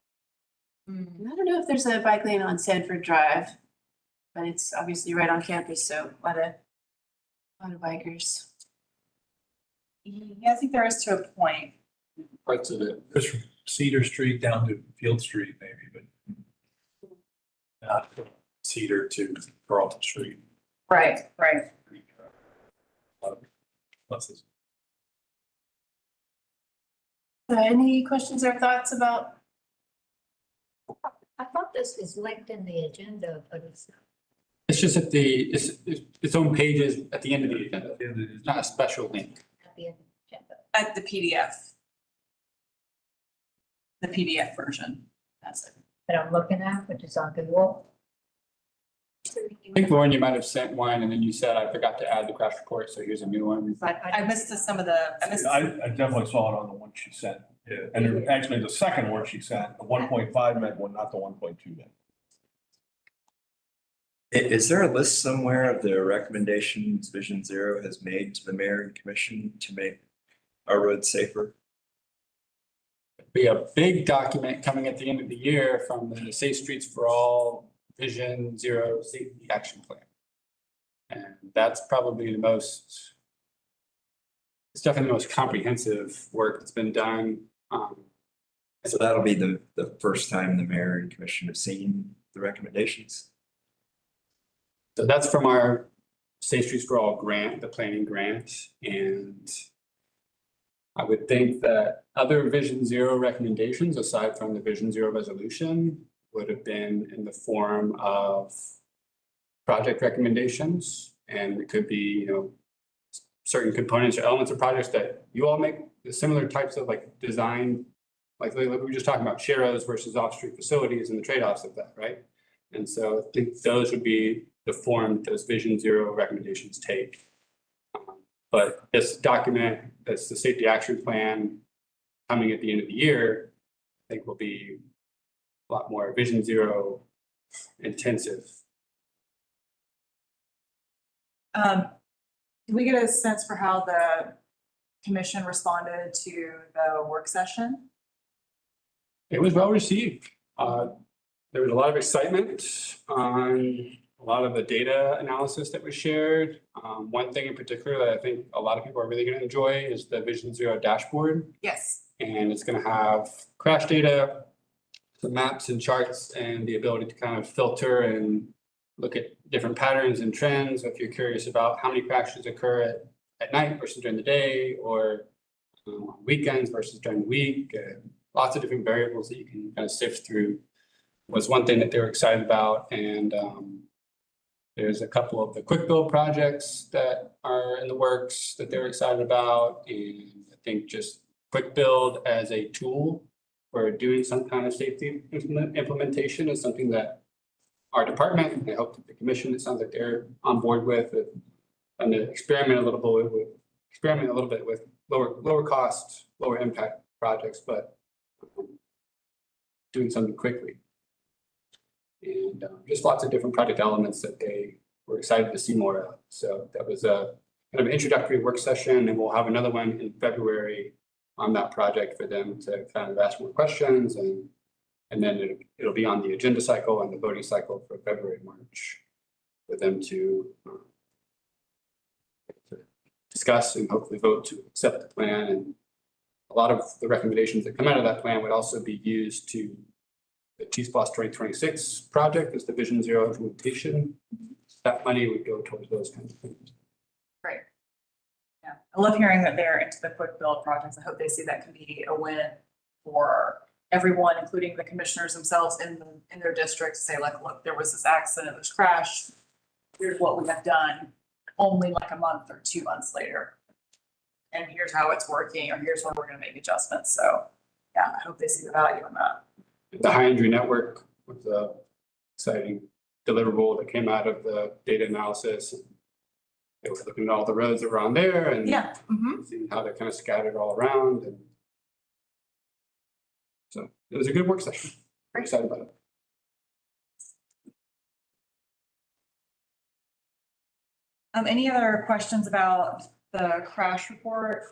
And I don't know if there's a bike lane on Sanford Drive, but it's obviously right on campus, so a lot of bikers. Yeah, I think there is to a point. Parts of it. Just from Cedar Street down to Field Street maybe, but not from Cedar to Carlton Street. Right. Buses. Any questions or thoughts about? I thought this was linked in the agenda, but it's not. It's just at its own pages at the end of the agenda. It's not a special link. At the end of the agenda. At the PDF. The PDF version, that's it. That I'm looking at, which is on Google. I think Lauren, you might have sent one and then you said, I forgot to add the crash report, so here's a new one. But I missed some of the, I definitely saw it on the one she sent. Yeah. And there- actually, the second one she sent, the 1.5 meg one, not the 1.2 meg. Is there a list somewhere of the recommendations Vision Zero has made to the mayor and commission to make our roads safer? Be a big document coming at the end of the year from the Safe Streets for All Vision Zero Safety Action Plan. And that's probably it's definitely the most comprehensive work that's been done. So that'll be the first time the mayor and commission have seen the recommendations. So that's from our Safe Streets for All grant, the planning grant, and I would think that other Vision Zero recommendations, aside from the Vision Zero resolution, would have been in the form of project recommendations. And it could be, certain components or elements of projects that you all make, the similar types of design, like we were just talking about sharrows versus off-street facilities and the trade-offs of that, right? And so I think those would be the form that those Vision Zero recommendations take. But this document, that's the safety action plan coming at the end of the year, I think will be a lot more Vision Zero intensive. Did we get a sense for how the commission responded to the work session? It was well received. There was a lot of excitement on a lot of the data analysis that was shared. One thing in particular that I think a lot of people are really going to enjoy is the Vision Zero dashboard. Yes. And it's going to have crash data, some maps and charts, and the ability to kind of filter and look at different patterns and trends. If you're curious about how many crashes occur at night versus during the day, or on weekends versus during the week, lots of different variables that you can kind of sift through was one thing that they were excited about. And there's a couple of the quick build projects that are in the works that they're excited about. And I think just quick build as a tool for doing some kind of safety implementation is something that our department, and I hope that the commission, it sounds like they're on board with, and to experiment a little bit with lower cost, lower impact projects, but doing something quickly. And just lots of different project elements that they were excited to see more of. So that was a kind of an introductory work session, and we'll have another one in February on that project for them to kind of ask more questions, and then it'll be on the agenda cycle and the voting cycle for February, March, for them to discuss and hopefully vote to accept the plan. And a lot of the recommendations that come out of that plan would also be used to the T-SPLOST 2026 project, as the Vision Zero implementation. That money would go towards those kinds of things. Great. Yeah, I love hearing that they're into the quick build projects. I hope they see that can be a win for everyone, including the commissioners themselves in their districts, say like, look, there was this accident, this crash. Here's what we have done only like a month or 2 months later. And here's how it's working, or here's where we're gonna make adjustments. So yeah, I hope they see the value in that. The high injury network was a exciting deliverable that came out of the data analysis. It was looking at all the roads that were on there and Yeah. seeing how they're kind of scattered all around and so it was a good work session. Very excited about it. Any other questions about the crash report?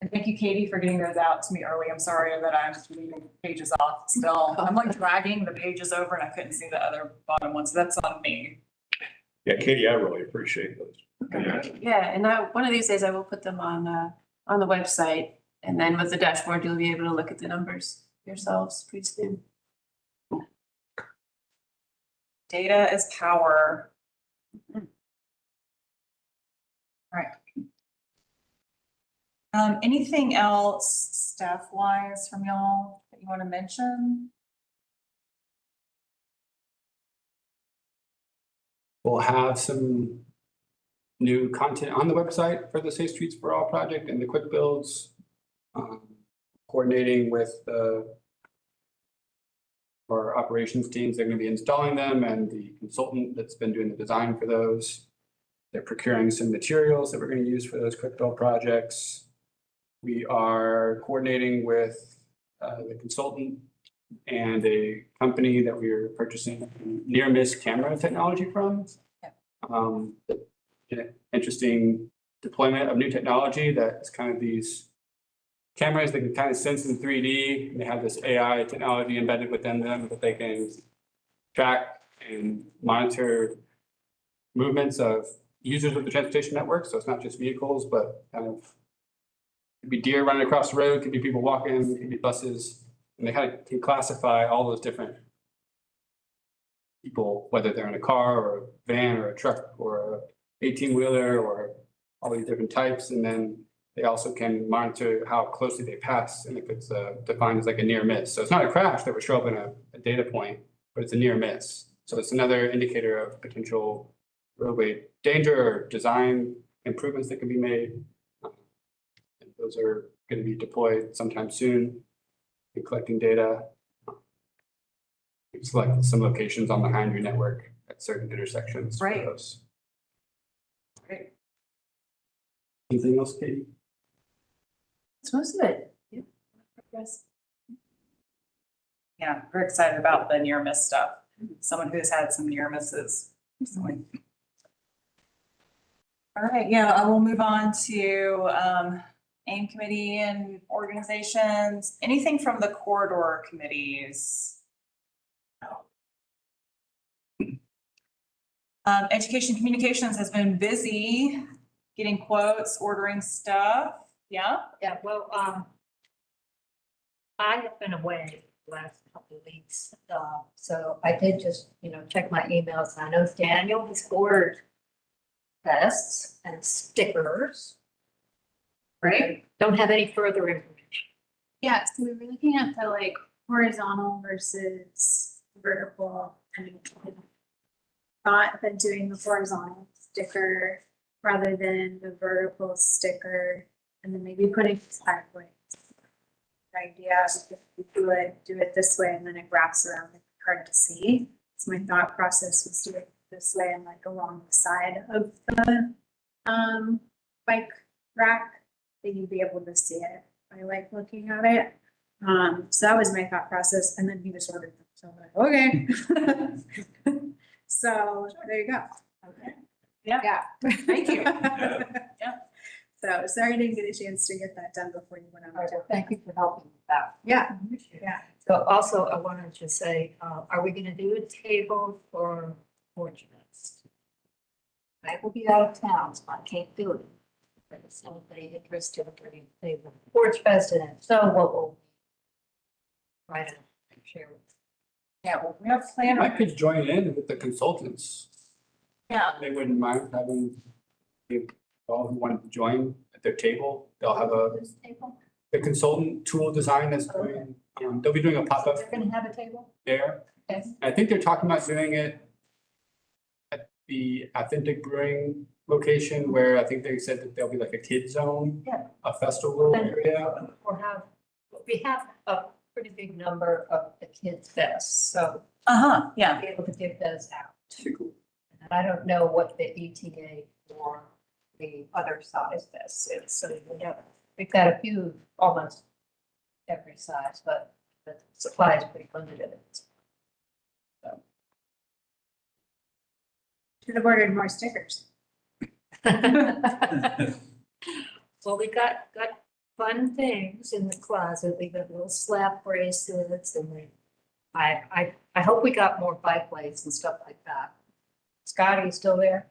And thank you, Katie, for getting those out to me early. I'm sorry that I'm leaving pages off still. I'm like dragging the pages over and I couldn't see the other bottom ones. That's on me. Yeah, Katie, I really appreciate those. Yeah, and one of these days I will put them on the website. And then with the dashboard, you'll be able to look at the numbers yourselves pretty soon. Data is power. All right. Anything else staff-wise from y'all that you want to mention? We'll have some new content on the website for the Safe Streets for All project and the quick builds. Coordinating with our operations teams, they're going to be installing them and the consultant that's been doing the design for those. They're procuring some materials that we're going to use for those quick build projects. We are coordinating with the consultant and a company that we are purchasing near miss camera technology from. Interesting deployment of new technology that's kind of these cameras that can kind of sense in 3D. And they have this AI technology embedded within them that they can track and monitor movements of users of the transportation network. So it's not just vehicles, but kind of could be deer running across the road, could be people walking, could be buses. And they kind of can classify all those different people, whether they're in a car or a van or a truck or a 18-wheeler or all these different types. And then they also can monitor how closely they pass and if it's defined as like a near miss. So it's not a crash that would show up in a data point, but it's a near miss. So it's another indicator of potential roadway danger or design improvements that can be made. And those are going to be deployed sometime soon and collecting data. We've selected some locations on the high injury network at certain intersections for Right. those. Great. Anything else, Katie? That's most of it. Yeah. Yes. Yeah, we're excited about the near miss stuff. Someone who's had some near misses recently. All right, yeah, I will move on to AIM committee and organizations. Anything from the corridor committees? Education communications has been busy getting quotes, ordering stuff. Yeah. Yeah, well, I have been away the last couple of weeks, so I did just, check my emails. I know Daniel has ordered vests and stickers. Right. Don't have any further information. Yeah, so we were looking at the like horizontal versus vertical and thought that doing the horizontal sticker rather than the vertical sticker and then maybe putting sideways. The idea is if you do it this way and then it wraps around, it's hard to see. So my thought process was do it this way and like along the side of the bike rack that you'd be able to see it by like looking at it. So that was my thought process. And then he just ordered them. So I'm like, okay. So there you go. Okay. Yeah. Yeah. Thank you. Yeah. So sorry I didn't get a chance to get that done before you went on. Well, thank you for helping with that. Yeah. Yeah. So also, I wanted to say, are we gonna do a table for Fortunates? I will be out of town, so I can't do it. But if somebody interested in a table, Porch Fest, and so what will try to share with. Yeah, well, we have planned. I could join in with the consultants. Yeah. They wouldn't mind having all who wanted to join at their table. They'll have This table, the consultant tool design that's going, they'll be doing a pop-up they're gonna have a table? there. Okay. I think they're talking about doing it at the Authentic Brewing location where I think they said that there'll be like a kid zone. Yeah. A festival And- area. We have a pretty big number of the kids fest, so Yeah. be able to give those out. Pretty cool. And I don't know what the ETA for the other size vests is, so we've got a few, almost every size, but the supply is pretty limited. Should have ordered more stickers. Well, we got fun things in the closet. We got little slap bracelets and I hope we got more bike lights and stuff like that. Scotty, you still there?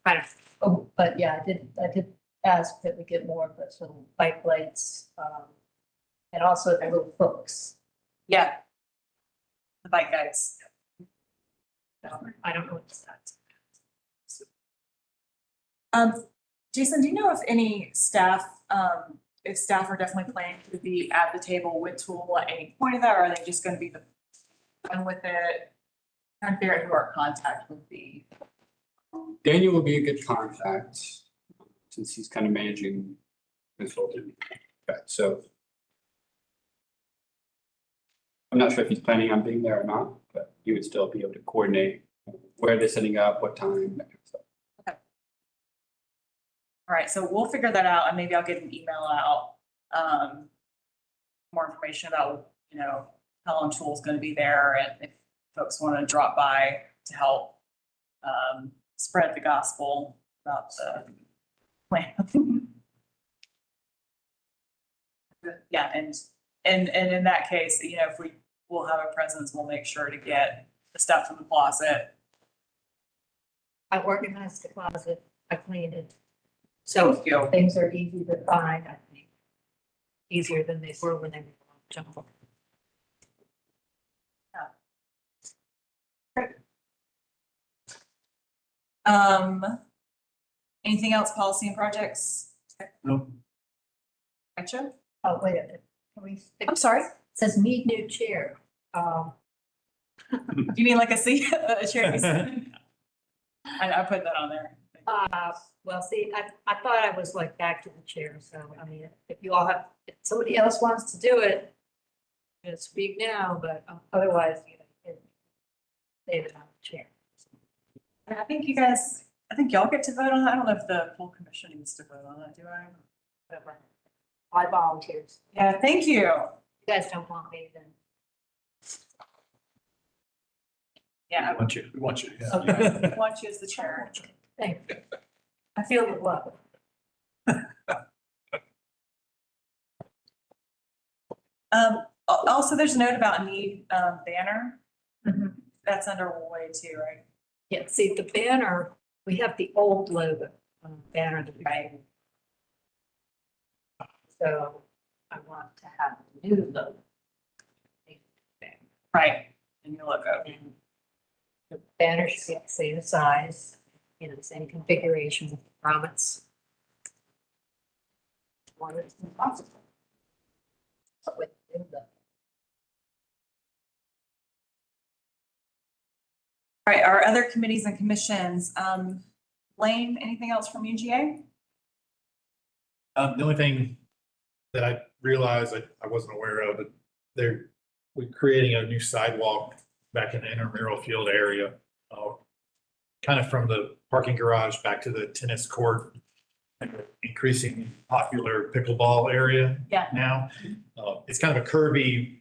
I don't, oh, but yeah, I did ask that we get more, but some bike lights, and also the little books. Yeah. The bike guides. I don't know what that's. Jason, do you know if any staff, if staff are definitely planning to be at the table with Tool at any point of that, or are they just gonna be the one with it? Trying to figure out who our contact would be. Daniel will be a good contact since he's kind of managing this whole thing. Okay, so I'm not sure if he's planning on being there or not, but he would still be able to coordinate where they're setting up, what time, that kind of stuff. All right, so we'll figure that out and maybe I'll get an email out. More information about, how long Tool's gonna be there and if folks want to drop by to help spread the gospel about the plan. Yeah, and in that case, if we will have a presence, we'll make sure to get the stuff from the closet. I organized the closet, I cleaned it. So Thank you. things are easy to find, I think. Easier than they were when they were jumbled. Anything else, policy and projects? No. Gotcha. Oh, wait a minute. Can we? I'm sorry. It says need new chair. You mean like a seat, a chair? I put that on there. Well, see, I thought I was like back to the chair, so I mean, if you all have, if somebody else wants to do it, you know, speak now, but otherwise, they would have a chair. I think y'all get to vote on that. I don't know if the full commission needs to vote on that, do I? Whatever. I volunteers. Yeah, thank you. You guys don't want me, then. Yeah, We want you. Yeah. okay. I want you as the chair. Thank you. I feel the love. Also, there's a note about need banner. Mhm. That's underway too, right? Yeah, see, the banner, we have the old logo banner that we made. So I want to have a new logo. Right, and your logo. And the banner should be the same size, the same configuration, grommets. One is impossible. But with the new logo. All right, our other committees and commissions, Lane, anything else from UGA? The only thing that I realized I wasn't aware of, but we're creating a new sidewalk back in the intramural field area. Kind of from the parking garage back to the tennis court. Increasing popular pickleball area Yeah. now. It's kind of a curvy,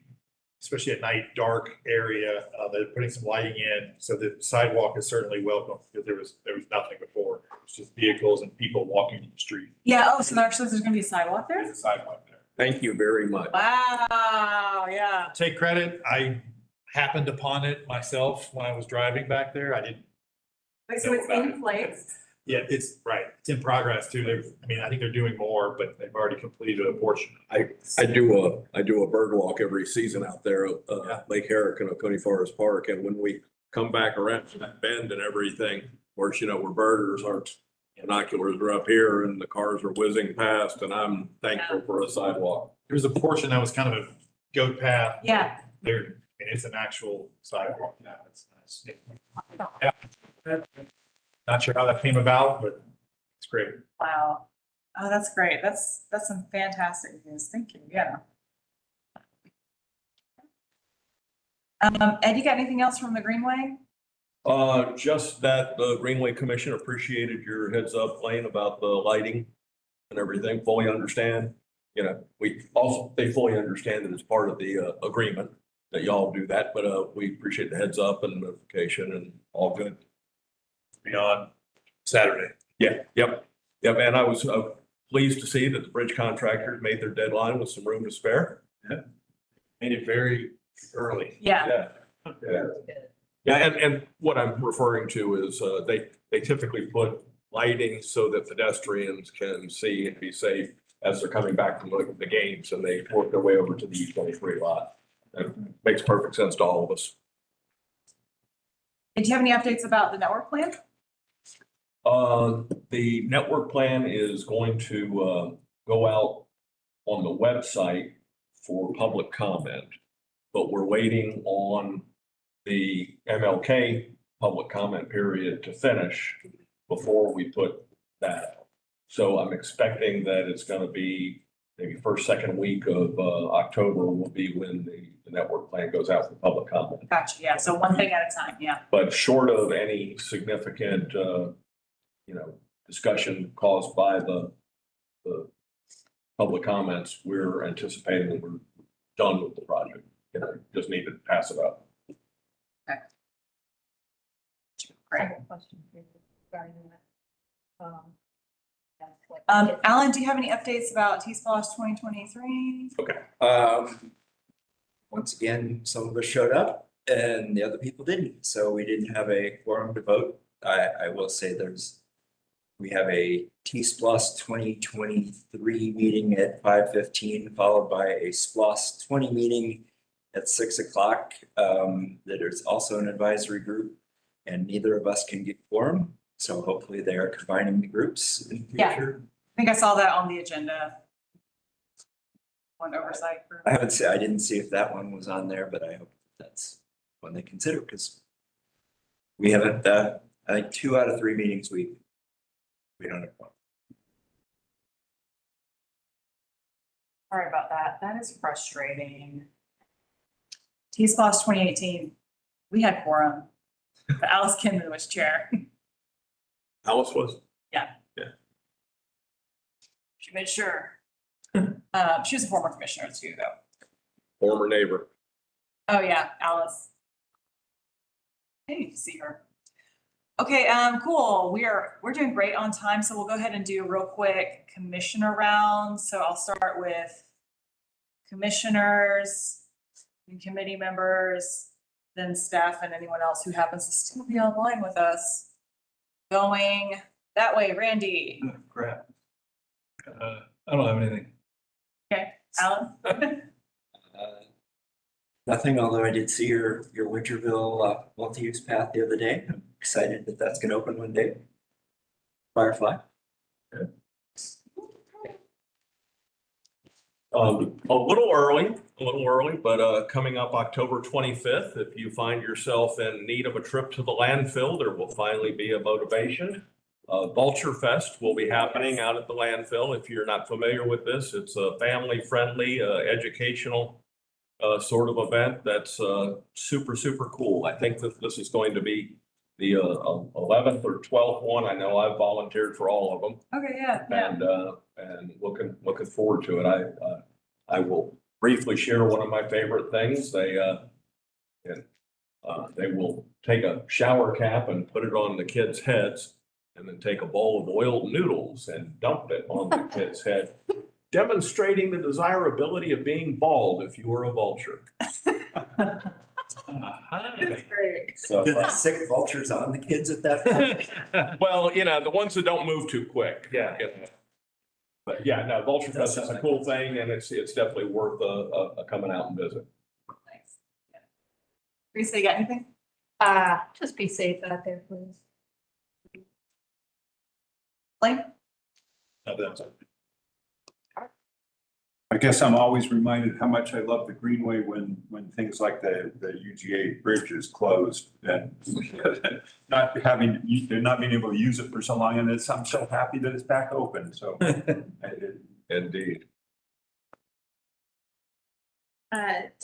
especially at night, dark area. They're putting some lighting in, so the sidewalk is certainly welcome because there was nothing before. It was just vehicles and people walking in the street. Yeah, so there's gonna be a sidewalk there? There's a sidewalk there. Thank you very much. Wow, yeah. Take credit. I happened upon it myself when I was driving back there. I didn't. Wait, so it's in place? Yeah, it's right. It's in progress too. I think they're doing more, but they've already completed a portion. I do a bird walk every season out there at Yeah. Lake Herrick and Oconee Forest Park, and when we come back around to that bend and everything. Of course, you know, where burgers aren't, binoculars are up here and the cars are whizzing past and I'm thankful for a sidewalk. There's a portion that was kind of a goat path. Yeah. There, and it's an actual sidewalk now. It's nice. Yeah. Not sure how that came about, but it's great. Wow. Oh, that's great. That's some fantastic news. Thank you. Yeah. Ed, you got anything else from the Greenway? Just that the Greenway Commission appreciated your heads up, Lane, about the lighting and everything, fully understand. You know, they fully understand that it's part of the agreement that y'all do that, but we appreciate the heads up and notification and all good. Beyond Saturday. Yeah, yep, and I was pleased to see that the bridge contractors made their deadline with some room to spare. Made it very early. Yeah. Yeah, and what I'm referring to is they typically put lighting so that pedestrians can see and be safe as they're coming back from the games, and they work their way over to the E23 lot. That makes perfect sense to all of us. And do you have any updates about the network plan? The network plan is going to go out on the website for public comment, but we're waiting on the MLK public comment period to finish before we put that. So I'm expecting that it's going to be maybe first, second week of October will be when the network plan goes out for public comment. Gotcha. Yeah. So one thing at a time. Yeah. But short of any significant, discussion caused by the public comments, we're anticipating that we're done with the project. Just need to pass it up. Great. Question for you regarding that. Alan, do you have any updates about T-Splosh 2023? Once again, some of us showed up and the other people didn't, so we didn't have a quorum to vote. I will say we have a T-Splosh 2023 meeting at 5:15, followed by a Splosh 20 meeting at 6 o'clock. That is also an advisory group, and neither of us can get quorum. So hopefully they are combining the groups in the future. I think I saw that on the agenda. One oversight group. I didn't see if that one was on there, but I hope that's one they consider, because we haven't, I think 2 out of 3 meetings we don't have one. Sorry about that. That is frustrating. T-Splosh 2018, we had quorum, but Alice Kinman was chair. Alice was? Yeah. Yeah. She made sure. She was a former commissioner too, though. Former neighbor. Oh, yeah, Alice. I need to see her. Okay, cool. We're doing great on time, so we'll go ahead and do a real quick commissioner round. So I'll start with commissioners and committee members, then staff and anyone else who happens to still be online with us. Going that way, Randy. Crap. I don't have anything. Okay, Alan. Nothing, although I did see your Winterville multi-use path the other day. I'm excited that that's gonna open one day. Firefly. A little early, but coming up October 25th, if you find yourself in need of a trip to the landfill, there will finally be a motivation. Vulture Fest will be happening out at the landfill. If you're not familiar with this, it's a family-friendly, educational sort of event that's super, super cool. I think that this is going to be the 11th or 12th one. I know I've volunteered for all of them. Okay, yeah. And looking forward to it. I will briefly share one of my favorite things. They will take a shower cap and put it on the kids' heads, and then take a bowl of oiled noodles and dump it on the kid's head, demonstrating the desirability of being bald if you were a vulture. That's great. So sick vultures on the kids at that point. Well, the ones that don't move too quick. Yeah. But yeah, no, Vulture Fest is a cool thing, and it's definitely worth coming out and visit. Nice. Teresa, you got anything? Just be safe out there, please. Like, I guess I'm always reminded how much I love the Greenway when things like the UGA bridge is closed and not being able to use it for so long, and I'm so happy that it's back open, so. Indeed.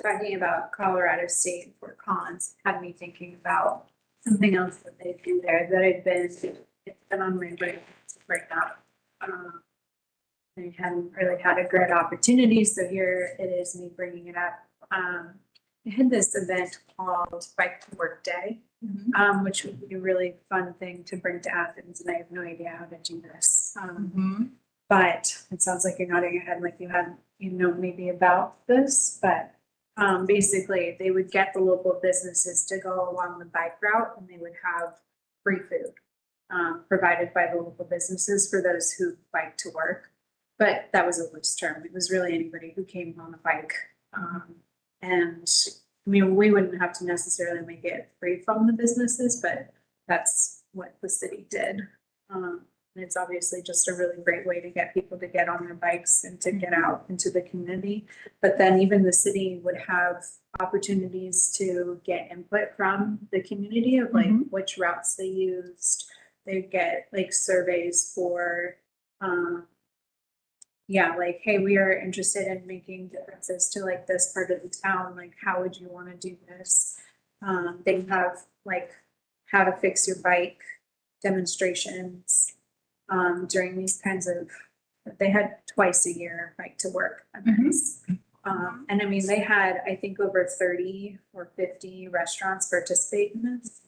Talking about Colorado State and Fort Collins had me thinking about something else that they do there that it's been on my brain to bring up. I hadn't really had a great opportunity, so here it is me bringing it up. They had this event called Bike to Work Day, which would be a really fun thing to bring to Athens, and I have no idea how to do this. But it sounds like you're nodding your head like you know maybe about this, but basically they would get the local businesses to go along the bike route and they would have free food provided by the local businesses for those who bike to work. But that was a loose term. It was really anybody who came on a bike. And I mean, we wouldn't have to necessarily make it free from the businesses, but that's what the city did. And it's obviously just a really great way to get people to get on their bikes and to get out into the community. But then even the city would have opportunities to get input from the community of like which routes they used. They'd get like surveys for, like, hey, we are interested in making differences to like this part of the town. Like, how would you want to do this? They have like how to fix your bike demonstrations during these kinds of, they had twice a year bike to work events. And I mean, they had, I think, over 30 or 50 restaurants participate in this.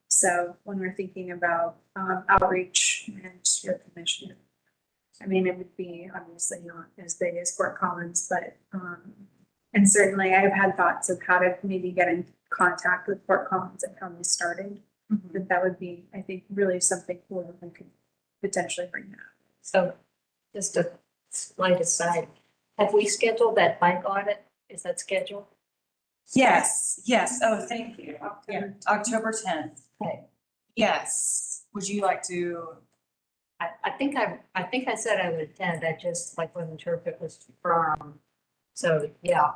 So when we're thinking about outreach and your commission, I mean, it would be obviously not as big as Fort Collins, but and certainly I've had thoughts of how to maybe get in contact with Fort Collins and how they started. But that would be, I think, really something cool that we could potentially bring that. So just a slight aside, have we scheduled that bike audit? Is that scheduled? yes. Oh, thank you. Yeah, October 10th. Okay. Yes. Would you like to? I think I said I would attend. I just like wasn't sure if it was firm. So, yeah, I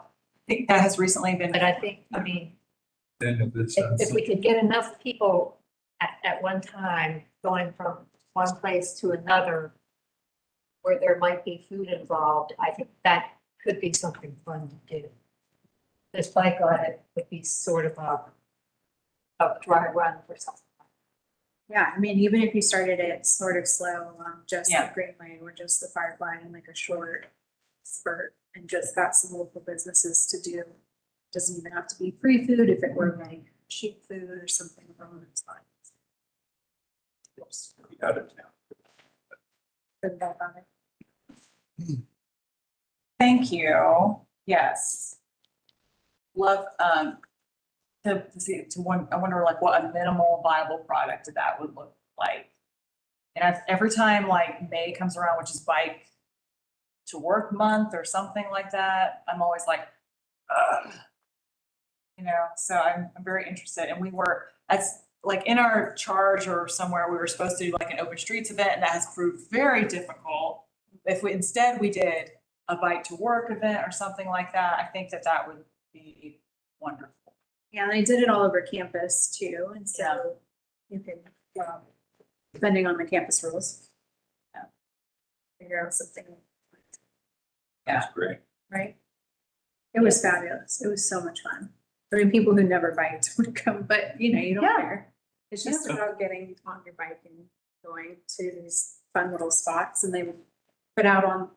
think that has recently been. but I think, I mean, Then it's, if we could get enough people at one time going from one place to another where there might be food involved, I think that could be something fun to do. This bike audit would be sort of a dry run for something. Yeah, I mean, even if you started it sort of slow along just the Yeah. Greenway or just the Firefly in like a short spurt and just got some local businesses to do. Doesn't even have to be free food if it were like cheap food or something along those lines. Out of town. Put that on it. Thank you. Yes. Love, to see, I wonder like what a minimal viable product of that would look like. And every time like May comes around, which is bike to work month or something like that, I'm always like, so I'm very interested. And that's like in our charge or somewhere, we were supposed to do like an open streets event, and that has proved very difficult. If we instead did a bike to work event or something like that, I think that would be wonderful. Yeah, and I did it all over campus too, and so you can, depending on the campus rules. Figure out something. That's great. Right? It was fabulous. It was so much fun. I mean, people who never biked would come, but you don't care. It's just about getting on your bike and going to these fun little spots, and they would put out on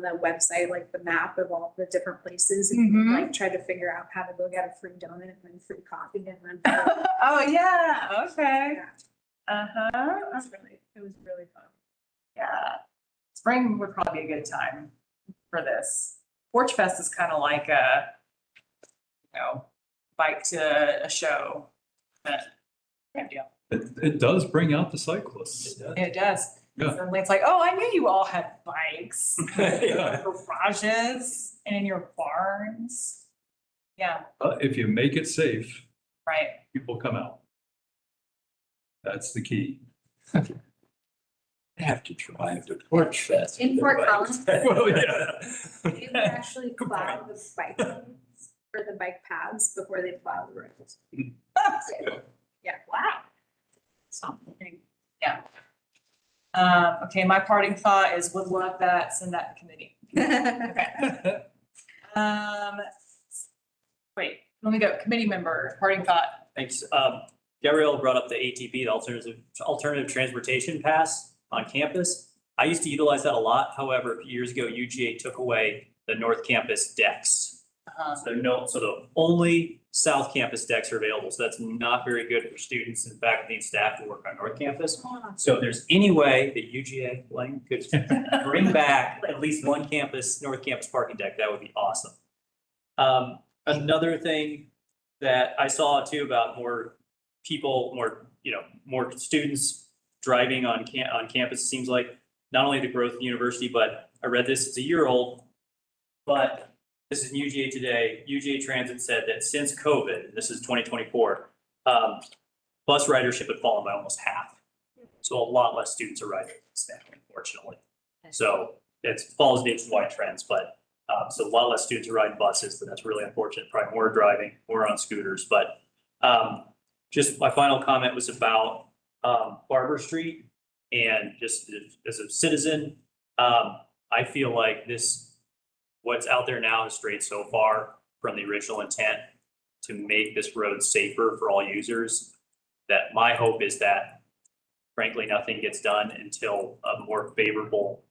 the website, like the map of all the different places, and you would, like try to figure out how to go get a free donut and then free coffee and then. Oh, yeah, okay. It was really fun. Yeah. Spring would probably be a good time for this. Porch Fest is kind of like a, bike to a show. But, yeah. it does bring out the cyclists. It does. Yeah. Suddenly it's like, oh, I knew you all had bikes. Yeah. Garages and in your barns. Yeah. If you make it safe, right? People come out. That's the key. I have to drive to Porch Fest. In Fort Collins. Well, yeah. They would actually plow the bike lanes or the bike paths before they plow the roads. Yeah, wow. Something, yeah. Okay, my parting thought is would love that, send that to committee. Okay. Wait, let me go, committee member, parting thought. Thanks. Gabrielle brought up the ATP, the alternative transportation pass on campus. I used to utilize that a lot. However, a few years ago, UGA took away the North Campus decks. So the only South Campus decks are available. So that's not very good for students and faculty and staff to work on North Campus. So if there's any way that UGA Blaine could bring back at least one campus, North Campus parking deck, that would be awesome. Another thing that I saw too about more people, more students driving on campus, it seems like not only the growth of the university, but I read this, it's a year old, but this is in UGA today. UGA Transit said that since COVID, this is 2024, bus ridership had fallen by almost half. So a lot less students are riding this now, unfortunately. So it follows nationwide trends, but so a lot less students are riding buses, but that's really unfortunate. Probably more driving, more on scooters. But just my final comment was about Barber Street, and just as a citizen, I feel like what's out there now is strayed so far from the original intent to make this road safer for all users, that my hope is that frankly, nothing gets done until a more favorable,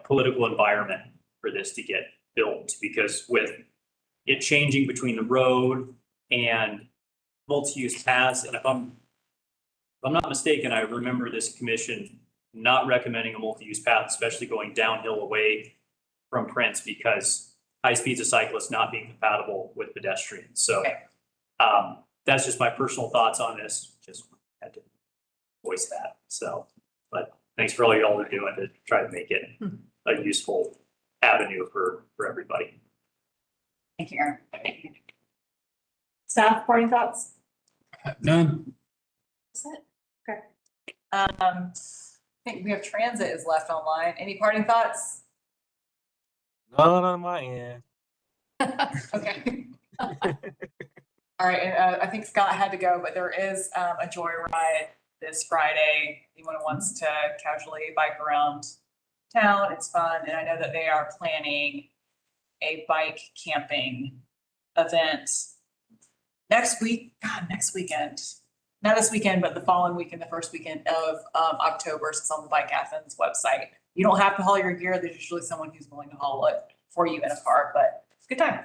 political environment for this to get built. Because with it changing between the road and multi-use paths, and if I'm not mistaken, I remember this commission not recommending a multi-use path, especially going downhill away from Prince, because high speeds of cyclists not being compatible with pedestrians. So that's just my personal thoughts on this. Just had to voice that. So, but thanks for all y'all are doing to try to make it a useful avenue for everybody. Thank you, Aaron. Staff, parting thoughts? None. That's it. Okay. I think we have transit is left online. Any parting thoughts? None on my end. Okay. All right, and I think Scott had to go, but there is a joyride this Friday. Anyone who wants to casually bike around town, it's fun. And I know that they are planning a bike camping event next weekend. Not this weekend, but the following weekend, the first weekend of October. So it's on the Bike Athens website. You don't have to haul your gear. There's usually someone who's willing to haul it for you in a car, but it's a good time.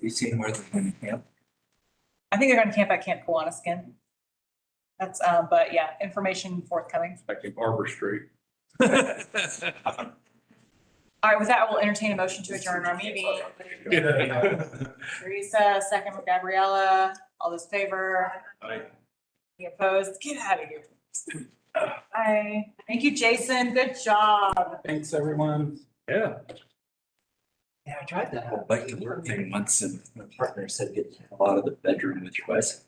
You seen where they're going to camp? I think they're gonna camp at Camp Kiwaniskin. That's, but yeah, information forthcoming. Like in Barber Street. All right, with that, we'll entertain a motion to adjourn our meeting. Teresa, second from Gabriella. All those in favor? Aye. Any opposed? Get out of here. Bye. Thank you, Jason. Good job. Thanks, everyone. Yeah. Yeah, I tried that whole bike to work thing once and my partner said get a lot of the bedroom with your bicycle.